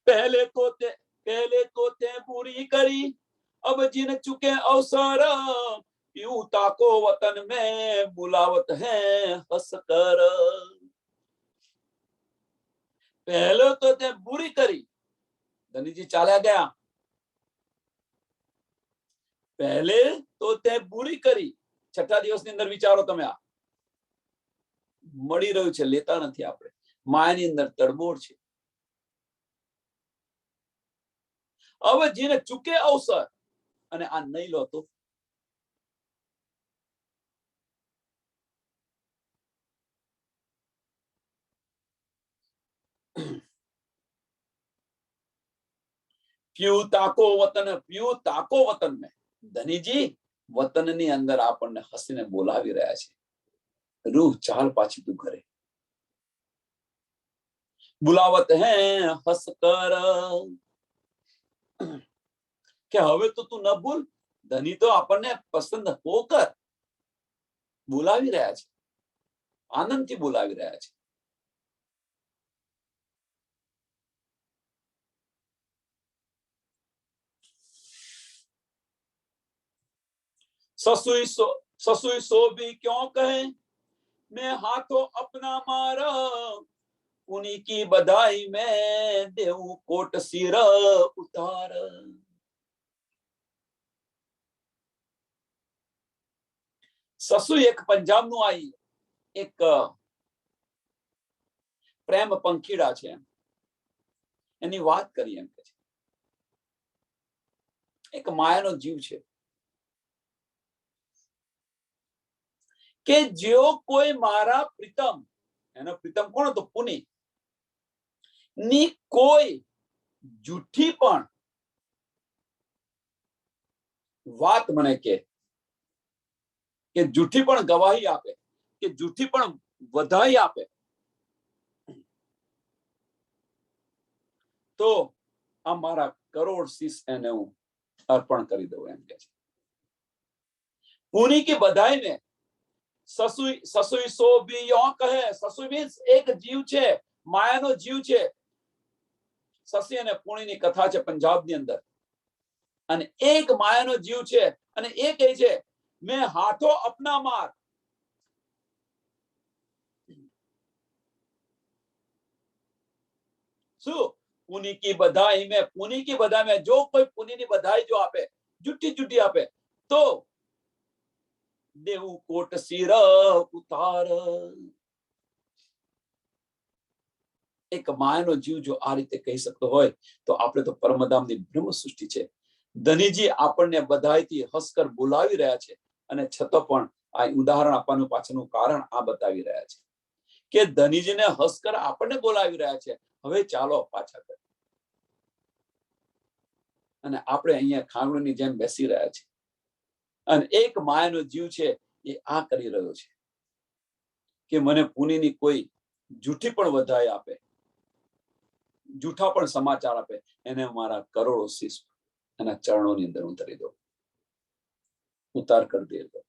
पहले तो ते पूरी करी, अब जिन चुके अवसर, पीयूता को वतन में बुलावत है हंसकर। पहले तो ते बुरी करी, धनी जी चाल्या गया। पहले तो ते बुरी करी, छठा दिवसની અંદર વિચારો તમે આ મળી રહ્યું છે, લેતા નથી આપણે। માયાની અંદર તડબોળ છે। હવે જેને ચૂકે અવસર અને આ નહીં લો તો प्यू ताको वतन में, ધનીજી વતનની અંદર આપણને હસીને બોલાવી રહ્યા છે। રૂહ ચાલ પાછી તું ઘરે। बुलावत है हंसकर, કે હવે તો તું ન ભૂલ, ધની તો આપણને પસંદ હોકર બોલાવી રહ્યા છે, આનંદથી બોલાવી રહ્યા છે। ससुई सो भी क्यों कहे, मैं हाथों अपना मारा, उन्हीं की बधाई में देऊं कोट सिर उतार। ससु एक पंजाब नु आई एक प्रेम पंखीड़ा છે, એની વાત કરી એમ કે છે એક માયાનો જીવ છે કે જો કોઈ મારા પ્રીતમ, એનો પ્રીતમ કોણ હતો? પુની ની કોઈ જૂઠી પણ વાત મને કે જૂઠી પણ ગવાહી આપે કે જૂઠી પણ વધાઈ આપે તો આ મારા કરોડ શીશ એને હું અર્પણ કરી દઉં એમ કે છે। પુની की बधाई में ससुई सो भी यो कहे, ससुई मीन्स एक जीव છે, માયાનો જીવ છે। સસી અને પુણીની કથા છે પંજાબની અંદર, અને એક માયાનો જીવ છે અને એ કહે છે मैं हाथों अपना मार। શું? પુની की बधाई में जो कोई પુનીની બધાઈ જો આપે, જુઠ્ઠી આપે તો દેવું કોટ સિર ઉતાર। એક માયાનો જીવ જો આ રીતે કહી શકતો હોય તો આપણે તો પરમધામની બ્રહ્મ સૃષ્ટિ છે। ધનીજી આપણને બધાઈથી હસકર બોલાવી રહ્યા છે અને છતાં પણ આ ઉદાહરણ આપવાનું પાછળનું કારણ આ બતાવી રહ્યા છે કે ધનીજીને હસકર આપણને બોલાવી રહ્યા છે। હવે ચાલો પાછા કરીએ, અને આપણે અહીંયા ખાંગણીની જેમ બેસી રહ્યા છે અને એક માયાનો જીવ છે એ આ કરી રહ્યો છે કે મને પુનીની કોઈ જૂઠી પણ વધાઈ આપે, જૂઠા પણ સમાચાર આપે, એને મારા કરોડો શીશ એના ચરણોની અંદર ઉતારી દો, ઉતાર કરી દે.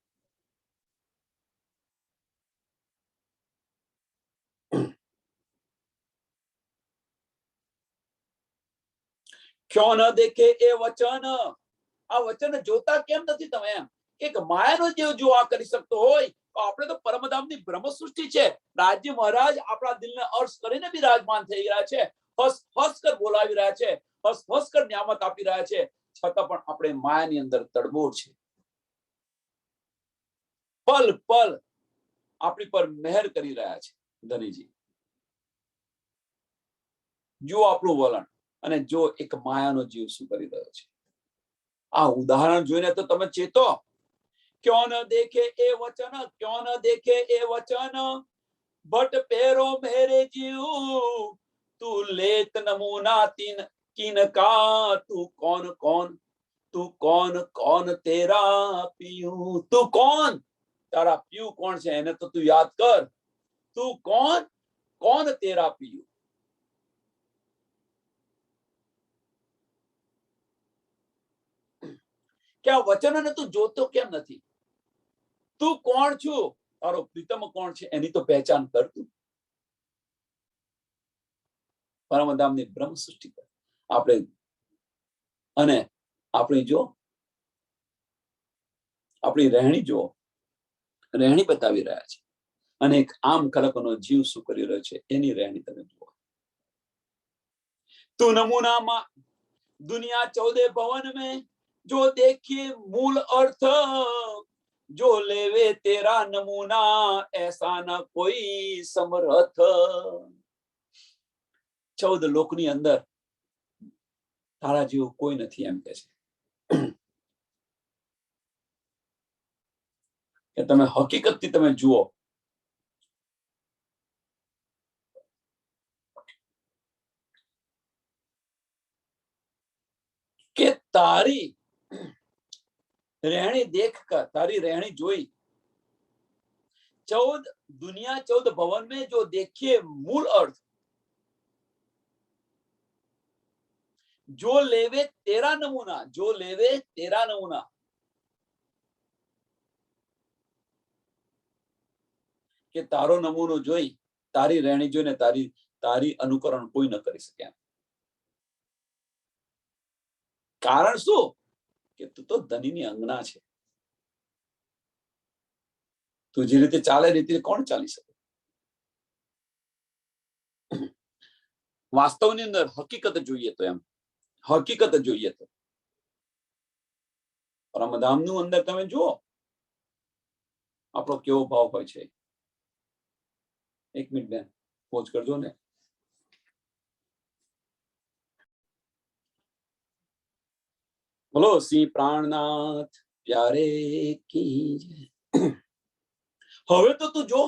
ક્યો ન દેખે એ વચન, આ વચન જોતા કેમ નથી તમે? એમ એક માયાનો જીવ જો આ કરી શકતો હોય તો આપણે તો પરમધામની બ્રહ્મ સૃષ્ટિ છે. રાજ્ય મહારાજ આપણા દિલને અર્શ કરીને બિરાજમાન થઈ રહ્યા છે, હસ હસ કર બોલાવી રહ્યા છે, હસ હસ કર નિયામત આપી રહ્યા છે, છતાં પણ આપણે માયાની અંદર તડબોળ છે. પલ પલ આપણી પર મહેર કરી રહ્યા છે. ધનીજી જો આપણું વલણ, અને જો એક માયાનો જીવ શું કરી રહ્યો છે. આ ઉદાહરણ જોઈને તો તમે ચેતો. ક્યો ન દેખે એ વચન, ક્યો ન દેખે એ વચન, બટ પેરો મેરે જીવ, તું લેત નમૂના તીન કિનકા, તું કોણ કોણ, તું કોણ કોણ તેરા પીયું, તું કોણ, તારા પીયું કોણ છે એને તો તું યાદ કર. તું કોણ કોણ તેરા પીયું. કે આ વચનોને તું જોતો કેમ નથી? તું કોણ છું, તારો પ્રીતમ કોણ છે એની તો પહેચાન કર તું. પરમધામની બ્રહ્મ સૃષ્ટિ કર આપણે, અને આપણી જો આપણી રહેણી જો રહેણી બતાવી રહ્યા છે, અને એક આમ ખલકનો જીવ શું કરી રહ્યો છે એની રહેણી તમે જુઓ. તું નમૂનામાં दुनिया 14 भवन में जो देखिए मूल अर्थ, जो लेवे तेरा नमूना ऐसा न कोई समर्थ. 14 લોકની અંદર તારા જેવું કોઈ નથી એમ કે છે. કે તમે હકીકતથી તમે જુઓ કે તારી રહેણી દેખ કર, તારી રહેણી જોઈ, 14 दुनिया 14 भवन में जो देखिए मूल अर्थ, जो लेवे तेरा नमूना, जो लेवे तेरा नमूना. કે તારો નમૂનો જોઈ, તારી રહેણી જોઈને તારી તારી અનુકરણ કોઈ ન કરી શકે. કારણ શું? કે તું તો ધનીની અંગના છે. તું જે રીતે ચાલે રીતે કોણ ચાલી શકે? વાસ્તવની અંદર હકીકત જોઈએ તો, એમ હકીકત જોઈએ તો પરમધામનું અંદર તમે જુઓ આપણો કેવો ભાવ હોય છે. એક મિનિટ બેન પોઝ કરજો ને. બોલો શ્રી પ્રાણનાથ પ્યારે કી. હવે તો તું જો,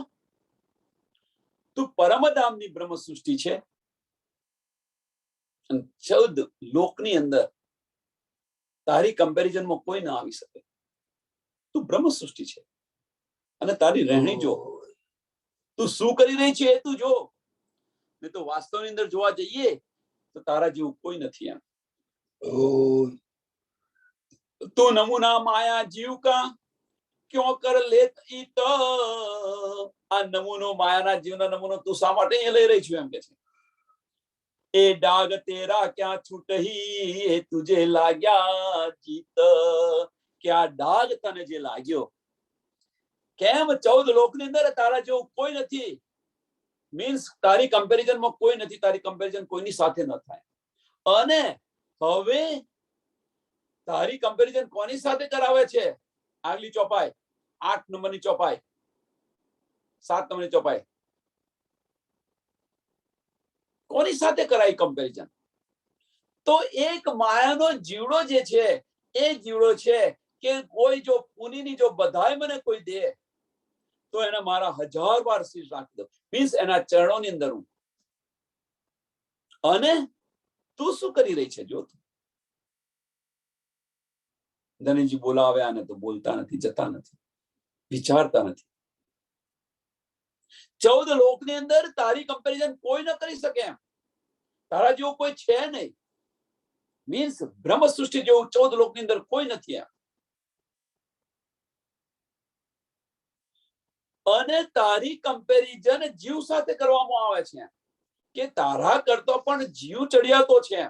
તું પરમધામની બ્રહ્મ સૃષ્ટિ છે, 14 લોકની અંદર તારી કમ્પેરિઝનમાં કોઈ ના આવી શકે. તું બ્રહ્મ સૃષ્ટિ છે, અને તારી રહેણી જો, તું શું કરી રહી છે એ તું જો. ને તો વાસ્તવની અંદર જોવા જઈએ તો તારા જેવું કોઈ નથી. એમ તું નમૂના માયા જીવ કા ક્યો કર લેત ઈત. આ નમૂનો માયાના જીવના નમૂનો તું શા માટે અહીંયા લઈ રહી છું એમ કે છે. એ ડાગ તેરા ક્યાં છૂટહી, એ તુજે લાગ્યા જીત. કે આ ડાગ તને જે લાગ્યો, કેમ 14 લોકની અંદર તારા જેવું કોઈ નથી. મીન્સ તારી કમ્પેરિઝનમાં કોઈ નથી, તારી કમ્પેરિઝન કોઈની સાથે ન થાય. અને હવે તારી કમ્પેરિઝન કોની સાથે કરાવે છે? આગલી ચોપાઈ 8 નંબરની ચોપાઈ, 7 નંબરની ચોપાઈ, કોની સાથે કરાય કમ્પેરિઝન? તો એક માયાનો જીવડો જે છે એ જીવડો છે કે કોઈ જો પુનીની જો બધાય મને કોઈ દે તો એને મારા 1000 વાર શીશ રાખી દો. મીન્સ એના ચરણોની અંદર હું. અને તું શું કરી રહી છે? જો ધનીજી બોલાવે આને તો બોલતા નથી, જતા નથી, વિચારતા નથી. 14 લોકની અંદર તારી કમ્પેરિઝન કોઈ ન કરી શકે એમ. તારા જેવું કોઈ છે નહીં. મીન્સ બ્રહ્મ સૃષ્ટિ જેવું 14 લોકની અંદર કોઈ નથી એમ. અને તારી કમ્પેરિઝન જીવ સાથે કરવામાં આવે છે કે તારા કરતો પણ જીવ ચડિયાતો છે.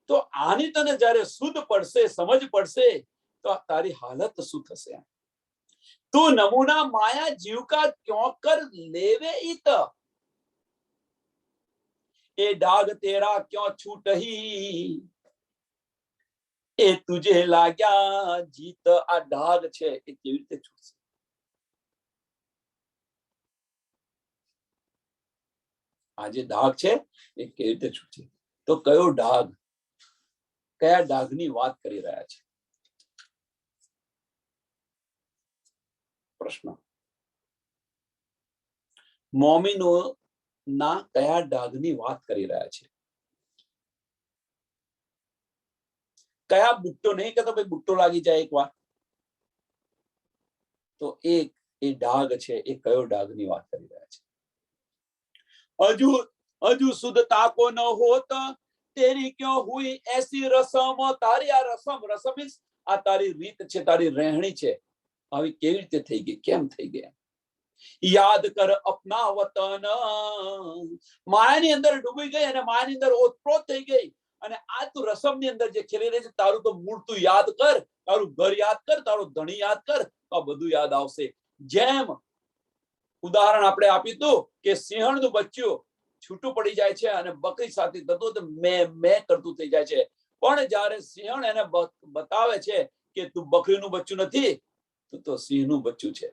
તો આની તને જ્યારે શુદ્ધ પડશે, સમજ પડશે, તો તારી હાલત શું થશે? તું નમૂના માયા जीव का क्यों कर लेवे इत, ए डाग तेरा क्यों छूटही, ए तुझे लाग्या जीत. आ डाग છે એ કેવી રીતે છૂટશે? આ જે ડાઘ છે એ કેવી રીતે છૂટશે? તો કયો ડાઘ, કયા ડાઘની વાત કરી રહ્યા છે? પ્રશ્ન. મોમિનો ના કયા ડાઘની વાત કરી રહ્યા છે? કયા બુટ્ટો નહીં કહેતો ભાઈ બુટ્ટો લાગી જાય એકવાર. તો એક એ ડાઘ છે એ કયો ડાઘની વાત કરી રહ્યા છે? હજુ શુદ્ધતા को न होत तेरी क्यों हुई ऐसी रसम. તારી આ રસમ, રસમ મીન્સ આ તારી રીત છે, તારી રહેણી છે, આવી કેવી રીતે થઈ ગઈ, કેમ થઈ ગઈ? યાદ કર અપના વતન. માયાની અંદર ડૂબી ગઈ અને માયાની અંદર ઓતપ્રોત થઈ ગઈ. અને આ તું રસમની અંદર જે ખેલી રહી છે, તારું તો મૂળ તું યાદ કર, તારું ઘર યાદ કર, તારો ધણી યાદ કર, તો આ બધું યાદ આવશે. જેમ ઉદાહરણ આપણે આપ્યું હતું કે સિંહણનું બચ્ચું છૂટું પડી જાય છે અને બકરી સાથે થતું તો મેં કરતું થઈ જાય છે. પણ જ્યારે સિંહણ એને બતાવે છે કે તું બકરીનું બચ્ચું નથી, તો સિંહનું બચ્ચું છે,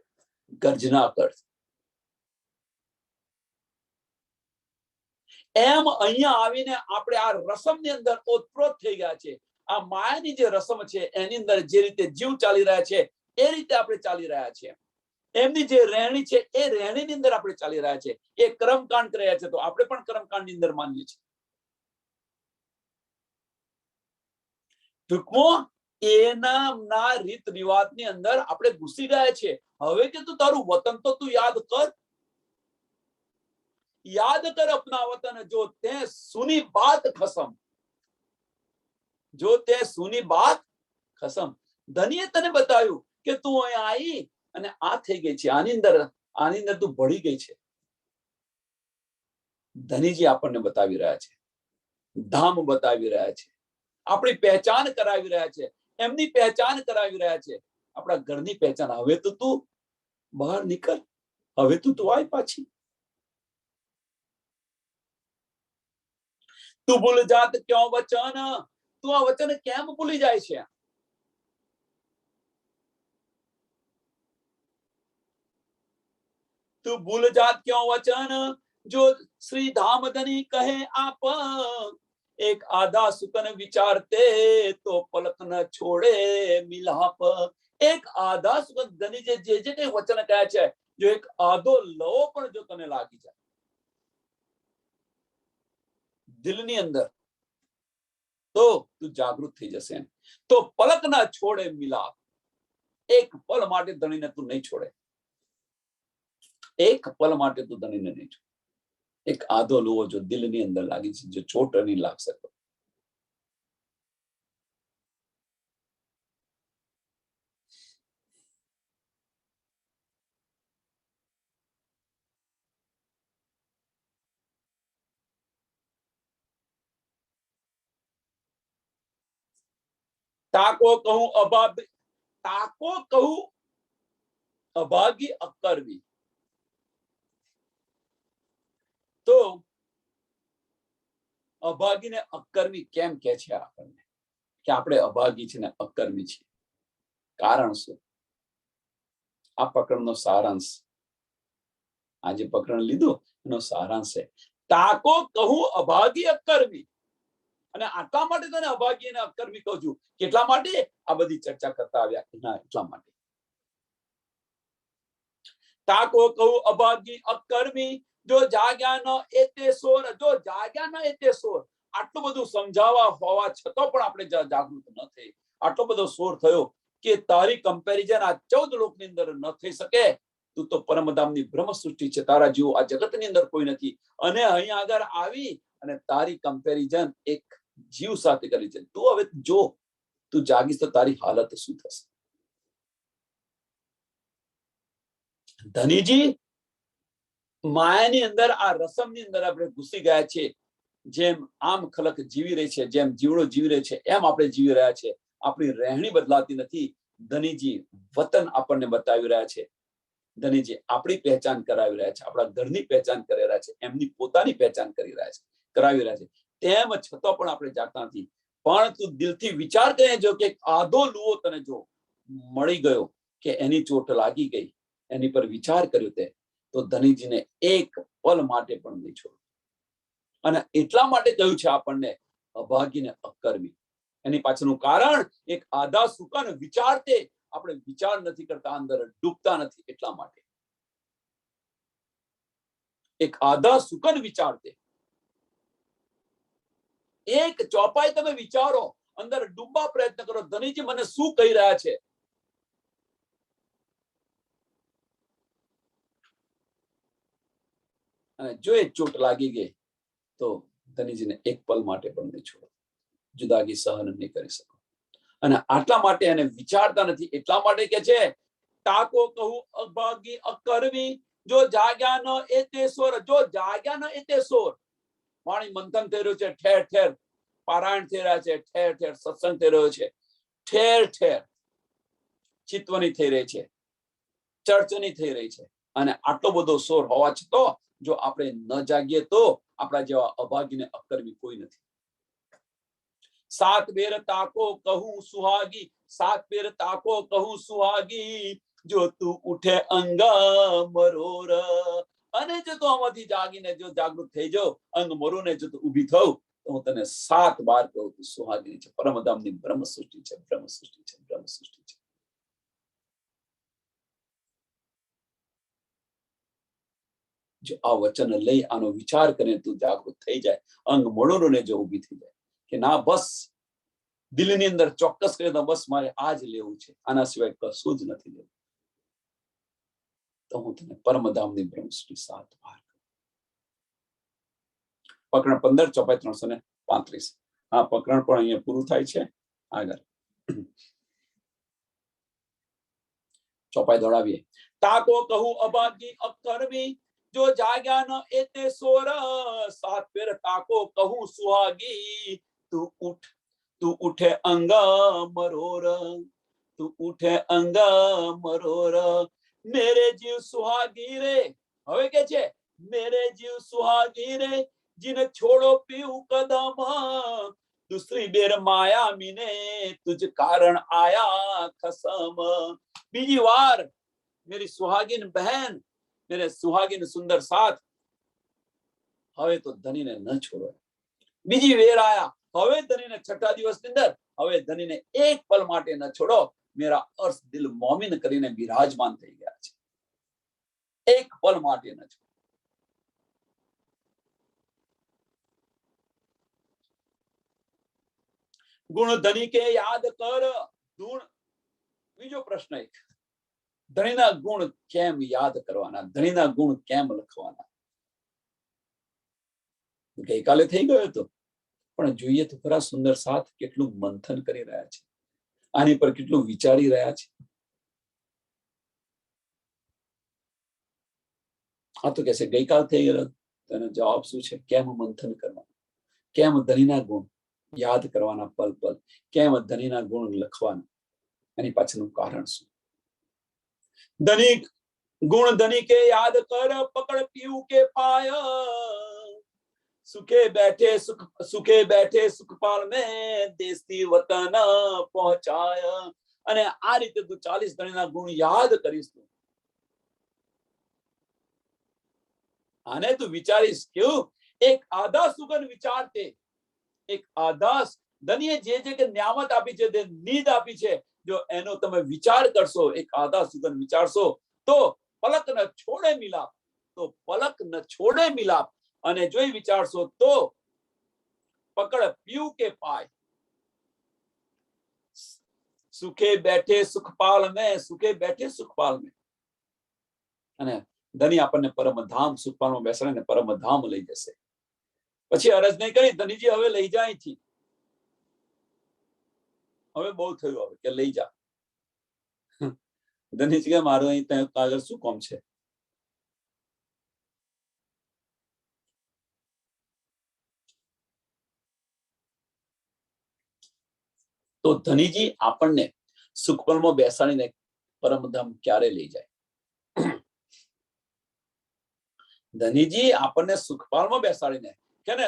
ગર્જના કર. એમ અહીંયા આવીને આપણે આ રસમની અંદર ઓતપ્રોત થઈ ગયા છે. આ માયાની જે રસમ છે એની અંદર જે રીતે જીવ ચાલી રહ્યા છે એ રીતે આપણે ચાલી રહ્યા છીએ. એમની જે રહેણી છે એ રહેણીની અંદર આપણે ચાલી રહ્યા છે. એ કર્મકાંડ કર્યા છે તો આપણે પણ કર્મકાંડની અંદર માનીએ છીએ. ટૂંકમાં એના રીત રિવાજની અંદર આપણે ઘૂસી ગયા છે. હવે કે તું તારું વતન તો તું યાદ કર, યાદ કર અપના વતન. જો તે સુની બાત ખસમ, જો તે સુની બાત ખસમ. ધનીએ તને બતાવ્યું કે તું અહીંયા આવી અને આ થઈ ગઈ છે, આની અંદર તું ભળી ગઈ છે. ધનીજી આપણને બતાવી રહ્યા છે, ધામ બતાવી રહ્યા છે, આપણી પહેચાન કરાવી રહ્યા છે, એમની પહેચાન કરાવી રહ્યા છે, આપણા ઘરની પહેચાન. હવે તો તું બહાર નીકળ, હવે તું આય પાછી. તું ભૂલ જાત ક્यों વચન, તું આ વચન કેમ ભૂલી જાય છે? તું ભૂલ જાત ક્यों વચન, જો શ્રી ધામધની કહે આપ, એક આધા સુતન વિચારતે તો પલક ન છોડે મિલાપ. એક આધા સુતન ધની જે કઈ વચન કહે છે, જો એક આધો લવો પણ જો તને લાગી જાય દિલની અંદર, તો તું જાગૃત થઈ જશે. તો પલક ના છોડે મિલાપ. એક પલ માટે ધણીને તું નહીં છોડે, એક પલ માટે તું ધણીને નહીં છોડે. એક આધો લોવો જો દિલની અંદર લાગી છે, જો ચોટ નહીં લાગશે તો. તાકો કહું અભાગી અકરવી. તો અભાગીને અકર્મી કેમ કે છે આપણને કે આપણે અભાગી છે ને અકર્મી છીએ? કારણ શું? આ પ્રકરણનો સારાંશ, આ જે પ્રકરણ લીધું એનો સારાંશ છે તાકો કહું અભાગી અકર્મી. અને આટલા માટે તને અભાગી અને અકર્મી કહું છું. કેટલા માટે? આ બધી ચર્ચા કરતા આવ્યા એના એટલા માટે. તાકો કહું અભાગી અકર્મી, જો જાગ્યા ન એતે સોર, જો જાગ્યા ન એતે સોર. આટલું બધું સમજાવવા હોવા છતાં પણ આપણે જાગૃત ન થઈ. આટલો બધો સોર થયો કે તારી કમ્પેરિઝન આ 14 લોકની અંદર ન થઈ શકે. તું તો પરમધામની બ્રહ્મ સૃષ્ટિ છે, તારા જેવું આ જગતની અંદર કોઈ નથી. અને અહીંયા આગળ આવી અને તારી કમ્પેરિઝન એક જીવ સાથે કરી છે. તું હવે જો તું જાગીશ તો તારી હાલત શું થશે? ધનીજી, માયાની અંદર આ રસમની અંદર આપણે ઘૂસી ગયા છે. જેમ આમ ખલક જીવી રહી છે, જેમ જીવડો જીવી રહે છે, એમ આપણે જીવી રહ્યા છે. આપણી રહેણી બદલાતી નથી. ધનીજી વતન આપણને બતાવી રહ્યા છે. ધનીજી આપણી પહેચાન કરાવી રહ્યા છે, આપણા ઘરની પહેચાન કરી રહ્યા છે, એમની પોતાની પહેચાન કરી રહ્યા છે, કરાવી રહ્યા છે. તેમ છતાં પણ આપણે જાગતા નથી. પણ તું દિલથી વિચાર કરે જો કે આધો લુઓ તને જો મળી ગયો, કે એની ચોટ લાગી ગઈ, એની પર વિચાર કર્યો તે, તો ધનીજીને એક પલ માટે પણ નહીં છોડ. અને એટલા માટે કહ્યું છે આપણને અભાગીને અકર્મી. એની પાછળનું કારણ એક આધા સુકન વિચારતે આપણે વિચાર નથી કરતા, અંદર ડૂબતા નથી. એટલા માટે એક આધા સુકન વિચારતે, એક ચોપાઈ તમે વિચારો, અંદર ડૂબવા પ્રયત્ન કરો. ધનીજી મને શું કહી રહ્યા છે? અને જો એ ચોટ લાગી ગઈ તો ધનીજીને એક પલ માટે પણ નહીં છોડો. જુદાગી સહન નહીં કરી શકો. અને આટલા માટે એને વિચારતા નથી. એટલા માટે કે છે તાકો કહું અભાગી અકર્મી, જો જાગ્યા ન એ તે સોર. જો જાગ્યા ન એ તે સોર. વાણી મંથન થઈ રહ્યું છે, ઠેર ઠેર પારાયણ થઈ રહ્યા છે, ઠેર ઠેર સત્સંગ થઈ રહ્યો છે, ઠેર ઠેર ચિત્વની થઈ રહી છે, ચર્ચની થઈ રહી છે. અને આટલો બધો સોર હોવા છતાં જો આપણે ન જાગીએ તો આપણા જેવા અભાગીને અકર્મી કોઈ નથી. સાત બેર તાકો કહું સુહાગી, સાત બેર તાકો કહું સુહાગી, જો તું ઉઠે અંગ મરોર. અને જો તું આમાંથી જાગીને જો જાગૃત થઈ જાવ, અંગ મરોને જો તું ઊભી થવ, તો હું તને 7 વાર કહું તું સુહાગી છે, પરમધામની બ્રહ્મ સૃષ્ટિ છે, બ્રહ્મ સૃષ્ટિ છે, બ્રહ્મ સૃષ્ટિ છે. જો આ વચન લઈ આનો વિચાર કરીને તું જાગૃત થઈ જાય, અંગ મરોને જો ઊભી થઈ જાય કે ના બસ દિલની અંદર ચોક્કસ કરી દો, બસ મારે આ જ લેવું છે, આના સિવાય કશું જ નથી લેવું, તો હું તને પરમધામની બ્રહ્મ સૃષ્ટિ 7 વાર. પ્રકરણ 15 ચોપાઈ 335. આ પ્રકરણ પણ અહીંયા પૂરું થાય છે. આગળ ચોપાઈ દોડાવીએ. તાકો કહું અભાગી અકર્મી, જો જાગ્યા ન એતે સોર. 7 ફેર તાકો કહું સુહાગી, તું ઉઠ, તું ઉઠે અંગ મરોર, તું ઉઠે અંગ મરોર. મેરે જીવ સુહાગી રે. હવે કે છે મેરે જીવ સુહાગી રે, जिन छोड़ो पीऊ कदम, दूसरी बेर माया मीने तुझ कारण आया खसम. बीजी वार मेरी सुहागिन बहन, मेरे सुहागिन सुंदर साथ, હવે તો ધનીને ન છોડો. બીજી વેર આયા, હવે ધનીને છઠ્ઠા દિવસની અંદર હવે ધનીને એક પલ માટે ન છોડો. મેરા અર્થ દિલ મોમિન કરીને બિરાજમાન થઈ ગયા છે. એક પલ માટે ન છોડો. ગુણ ધની કે યાદ કર. ગુણ, બીજો પ્રશ્ન એક, ધણીના ગુણ કેમ યાદ કરવાના, ધણીના ગુણ કેમ લખવાના? ગઈકાલે થઈ ગયો હતો, પણ જોઈએ તો ખરા સુંદર સાથ કેટલું મંથન કરી રહ્યા છે, આની પર કેટલું વિચારી રહ્યા છે. આ તો કહેશે ગઈકાલ થઈ ગયો, તેનો જવાબ શું છે? કેમ મંથન કરવાનું, કેમ ધણીના ગુણ યાદ કરવાના પલ પલ, કેમ ધનીના ગુણ લખવાના, એની પાછળનું કારણ શું? ધની ગુણ ધની કે યાદ કર, પકડ પીવું કે પાય, સુખે બેઠે સુખપાલ મેં દેશથી વતન પહોંચાય. અને આ રીતે તું 40 ધણીના ગુણ યાદ કરીશ, તું આને તું વિચારીશ કેવું? એક આધા સુગન વિચારતે, એક આધાસ ધનીએ જે કે ન્યામત આપી છે, તે નીંદ આપી છે, જો એનો તમે વિચાર કરશો, એક આધા સુગન વિચારશો, તો પલક ન છોડે મિલાપ, તો પલક ન છોડે મિલાપ. અને જો વિચારશો તો પકડ પીવું કે પાય, સુખે બેઠે સુખપાલ મેં, સુખે બેઠે સુખપાલ મેં. અને ધની આપણને પરમધામ સુખપાલમાં બેસાડીને પરમધામ લઈ જશે. પછી અરજ નહીં કરી, ધનીજી હવે લઈ જાય અહીંથી, હવે બહુ થયું, હવે કે લઈ જા. ધનીજી કે મારું અહીં ત્યાં આગળ શું કામ છે? તો ધનીજી આપણને સુખપલમાં બેસાડીને પરમધામ ક્યારે લઈ જાય? ધનીજી આપણને સુખપાલમાં બેસાડીને કે ને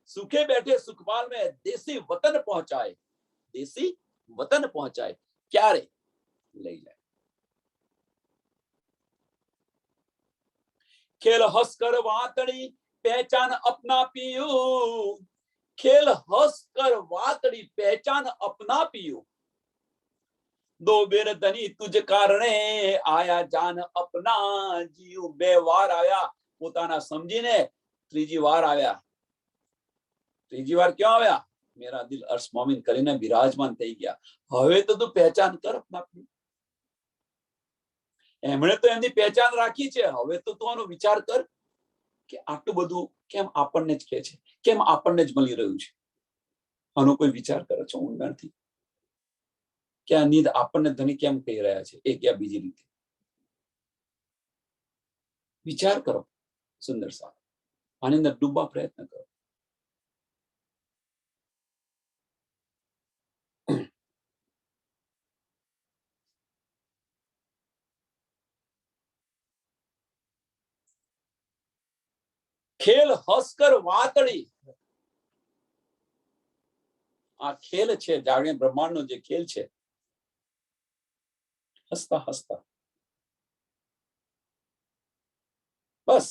સુખે બેઠે સુખપાલ में देसी वतन पहुंचाए, देसी वतन पहुंचाए, ક્યારે લઈ જાય? खेल हंसकर वातड़ी पहचान अपना पियो, खेल हंसकर वातड़ी पहचान अपना पियो, दो बेर धनी तुझ कारणे आया जान अपना जीव. બે વાર આવ્યા પોતાના સમજીને, ત્રીજી વાર આવ્યા. ત્રીજી વાર ક્યાં આવ્યા? મેરા દિલ અર્શ મોમિન કરીને વિરાજમાન થઈ ગયા. હવે તો તું પહેચાન કર अपना पियो. એમણે તો એમની પહેચાન રાખી છે, હવે તો તું આનો વિચાર કર કે આટલું બધું કેમ આપણને જ કહે છે, કેમ આપણને જ મળી રહ્યું છે? આનો કોઈ વિચાર કરે છે ઊંડાણથી કે આ નીંદ આપણને ધની કેમ કહી રહ્યા છે, એક યા બીજી રીતે? વિચાર કરો સુંદર સાહેબ, આની અંદર ડૂબવા પ્રયત્ન કરો. ખેલ હસકર વાતડી, આ ખેલ છે જાગરણ બ્રહ્માંડનો જે ખેલ છે, હસતા હસતા બસ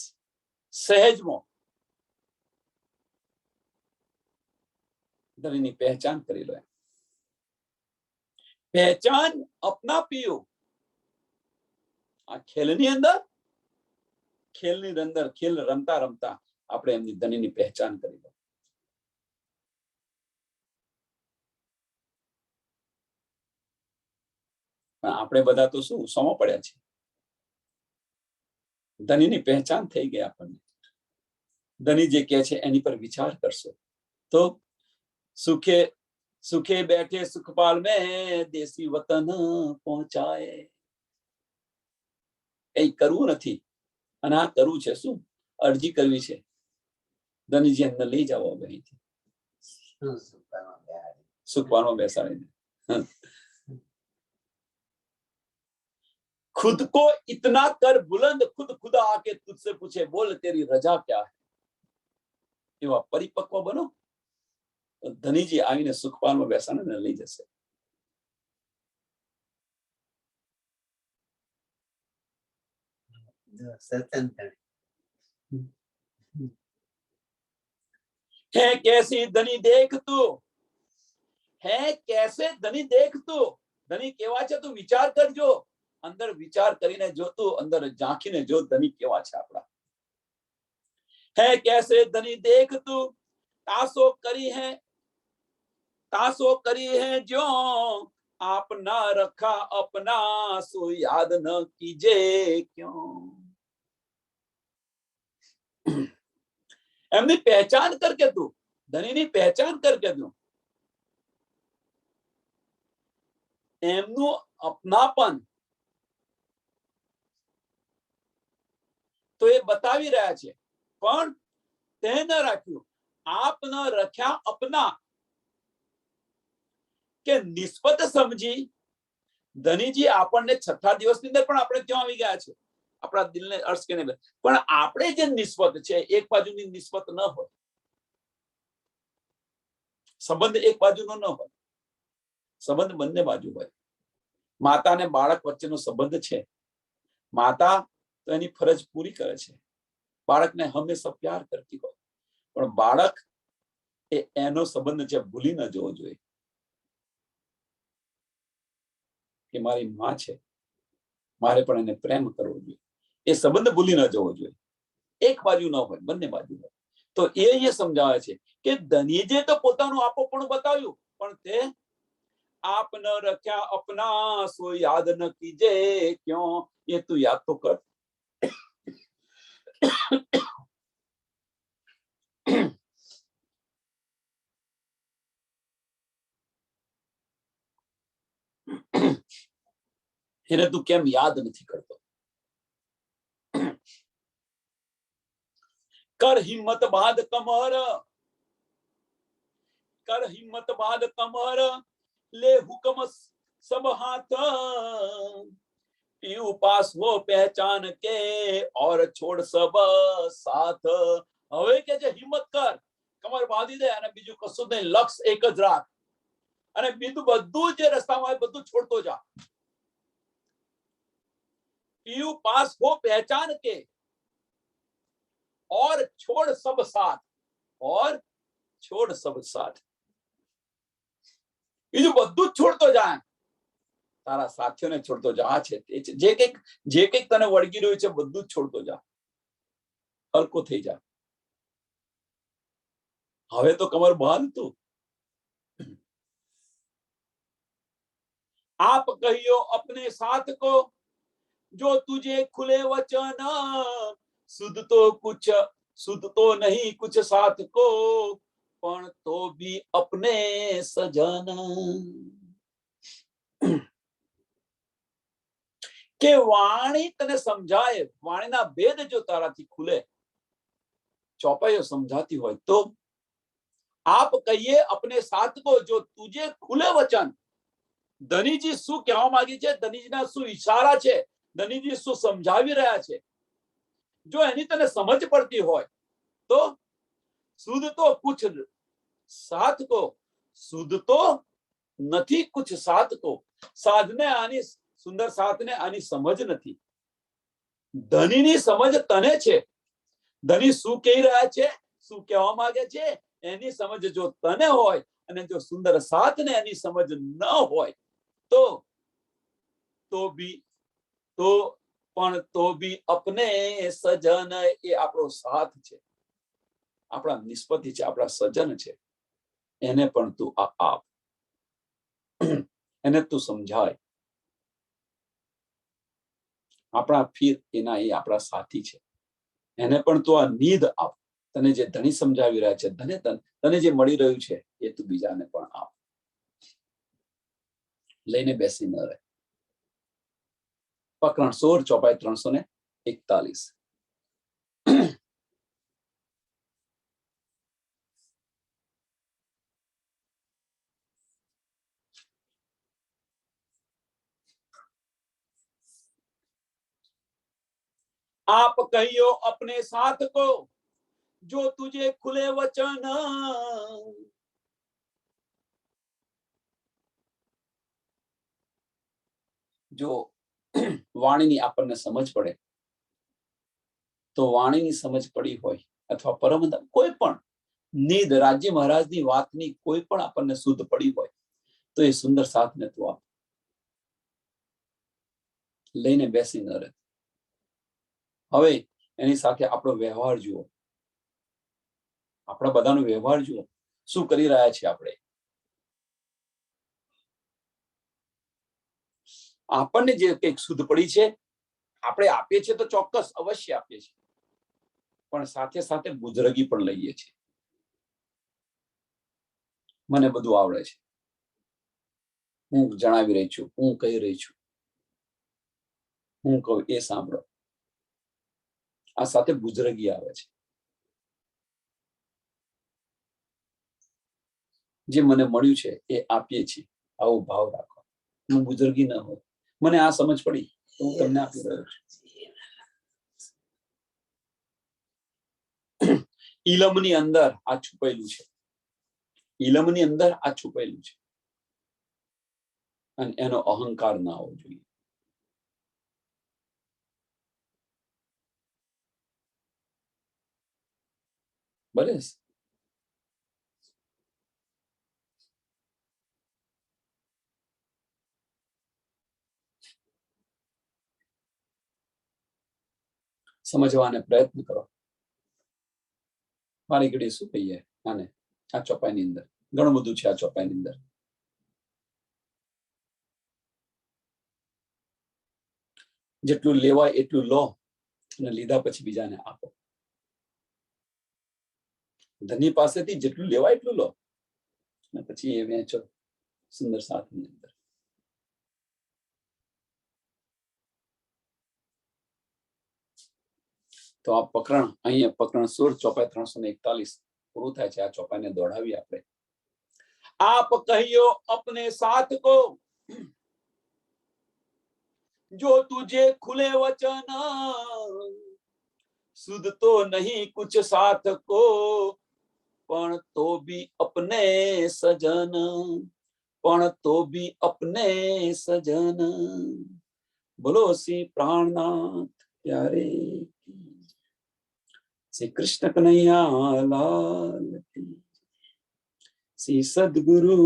સહેજમાં ધનીની પહેચાન કરી લો. પહેચાન અપના પીઓ. આ ખેલની અંદર, ખેલની અંદર ખેલ રમતા રમતા આપણે એમની ધનીની પહેચાન કરી લો. પણ આપણે બધા તો શું સમો પડ્યા છે? ધનીની પહેચાન થઈ ગઈ આપણને. ધની જે કહે છે એની પર વિચાર કરશો તો સુખે સુખે બેઠે સુખપાલ में देसी वतन पहुंचाए. એ કરવું નથી અને આ કરવું છે. શું અરજી કરવી છે? ધનીજી અંદર લઈ જાઓ હવે અહીંથી, સુખપાલમાં બેસાડીને. खुद को इतना कर बुलंद, खुद खुदा आके तुझसे पूछे बोल तेरी रजा क्या है. એવા પરિપક્વ બનો, ધનીજી આવીને સુખપાલમાં બેસાડીને લઈ જશે. है कैसी धनी देख तू, है कैसे धनी देख तू. ધની કેવા છે તું વિચાર કરજો, અંદર વિચાર કરીને જો તું અંદર ઝાંખીને જો ધની કેવા છે આપણા. है कैसे धनी देख तू, तासो करी है जो आप ना रखा अपना, सो याद न कीजे क्यों. એમની પહેચાન કરકે તું, ધનીની પહેચાન કરકે તું એમનું અપનાપન તો એ બતાવી રહ્યા છે, પણ તે ન રાખ્યું. આપ ન રખ્યા અપના, કે નિસ્બત સમજી ધનીજી આપણને છઠ્ઠા દિવસની અંદર પણ આપણે ક્યાં આવી ગયા છે? આપણા દિલને અર્શ કરીને. પણ આપણે જે નિસ્બત છે એક બાજુની નિસ્બત ન હોય, સંબંધ એક બાજુનો ન હોય, સંબંધ બંને બાજુ હોય. માતા અને બાળક વચ્ચેનો સંબંધ છે. માતા તો એની ફરજ પૂરી કરે છે, બાળકને હંમેશા પ્યાર કરતી હોય, પણ બાળક એ એનો સંબંધ છે ભૂલી ન જવો જોઈએ કે મારી માં છે, મારે પણ એને પ્રેમ કરવો જોઈએ. એ સંબંધ ભૂલી ન જવો જોઈએ. એક બાજુ ન હોય, બંને બાજુ હોય. તો એ સમજાવે છે કે ધનીજે તો પોતાનું આપોપણું બતાવ્યું, પણ તે आप न रख्या अपना, सो याद न कीजे क्यों. એ તું યાદ તો કર એને તું કેમ યાદ નથી કરતો? કર હિંમત બાદ કમર, कर हिम्मत बाद कमर, ले हुक्म सब हाथ, पीऊ पास वो पहचान के और छोड़ सब साथ। હવે કે જે હિંમત કર, કમર બાંધી દે અને બીજું કશું નહીં, લક્ષ્ય એક જ રાખ અને બીજું બધું જે રસ્તામાં હોય બધું છોડતો જા। पीऊ पास वो पहचान के और छोड़ सब साथ, और छोड़ सब साथ, બીજું બધું જ છોડતો જાય, તારા સાથીઓને છોડતો જા। છે જે કંઈક તને વળગી રહ્યું છે બધું જ છોડતો જા, હલકો થઈ જા। હવે તો કમર બાંધ તું। आप कहियो अपने साथ को, जो तुझे खुले वचन, सुध तो नहीं कुछ साथ को, पण तो भी अपने सजन। કે વાણી તને સમજાય, વાણીના ભેદ જો તારાથી ખુલે, ચોપાઈઓ સમજાતી હોય તો આપ કહીએ अपने साथ को, जो तुझे खुले वचन। ધનીજી શું કહેવા માંગે છે, ધનીજીના શું ઈશારા છે, ધનીજી શું સમજાવી રહ્યા છે, જો એની તને સમજ પડતી હોય તો શુદ્ધ તો કુછ સાથ को, શુદ્ધ તો નથી कुछ साथ को, સાધને આની સુંદર સાથને આની સમજ નથી। ધનીની સમજ તને છે, ધની શું કહી રહ્યા છે, શું કહેવા માંગે છે, એની સમજ જો તને હોય અને જો સુંદર સાથને એની સમજ ન હોય તો भी अपने सजन, એ આપણો સાથ છે, આપણા નિસ્પતિ છે, આપણા સજન છે, એને પણ તું આપ, એને તું સમજાય। આપણા ફીર એના એ આપણા સાથી છે, એને પણ તું આ નીધ આપ। તને જે ધણી સમજાવી રહ્યા છે, તને જે મળી રહ્યું છે એ તું બીજાને પણ આપ, લઈને બેસી ન રહે। પ્રકરણ 16 ચોપાઈ 341। आप कहियो अपने साथ को, जो तुझे खुले वचन, જો વાણીની આપણને સમજ પડે તો વાણીની સમજ પડી હોય અથવા પરમ કોઈ પણ નીદ રાજ્ય મહારાજની વાતની કોઈ પણ આપણને શુદ્ધ પડી હોય તો એ સુંદર સાથને તું આપ, લઈને બેસી ન રહે। હવે એની સાથે આપણો વ્યવહાર જુઓ, આપણા બધાનો વ્યવહાર જુઓ, શું કરી રહ્યા છીએ આપણે। આપણને જે કંઈક શુદ્ધ પડી છે આપણે આપીએ છીએ તો ચોક્કસ અવશ્ય આપીએ છીએ, પણ સાથે સાથે બુજરગી પણ લઈએ છીએ। મને બધું આવડે છે, હું જણાવી રહી છું, હું કહી રહી છું, હું કહું એ સાંભળો, આ સાથે બુજરગી આવે છે। જે મને મળ્યું છે એ આપીએ છીએ, આવો ભાવ રાખો, હું બુજરગી ન હોય। મને આ સમજ પડી તો હું તમને આપી રહ્યો છું। ઇલમની અંદર આ છુપાયેલું છે, ઇલમની અંદર આ છુપાયેલું છે અને એનો અહંકાર ના હોવો જોઈએ। ભલે સમજવાને પ્રયત્ન કરો। મારી ઘડી શું કહીએ આને, આ ચોપાઈની અંદર ઘણું બધું છે। આ ચોપાઈની અંદર જેટલું લેવાય એટલું લો અને લીધા પછી બીજાને આપો। ધની પાસેથી જેટલું લેવાય એટલું લો અને પછી એ વેચો સુંદર સાથની અંદર। તો આ પ્રકરણ અહીંયા પ્રકરણ 16 ચોપાઈ 341 પૂરું થાય છે. આ ચોપાઈને દોડાવી આપણે. आप कहियो अपने साथ को जो तुझे खुले वचन, सुध तो नहीं कुछ साथ को, पण तो भी अपने सजन, पण तो भी अपने सजन. बोलो श्री प्राणनाथ प्यारे की, श्री कृष्ण कन्हैया लाल की, श्री सद्गुरु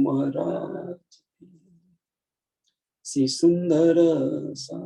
महाराज, श्री सुंदर सा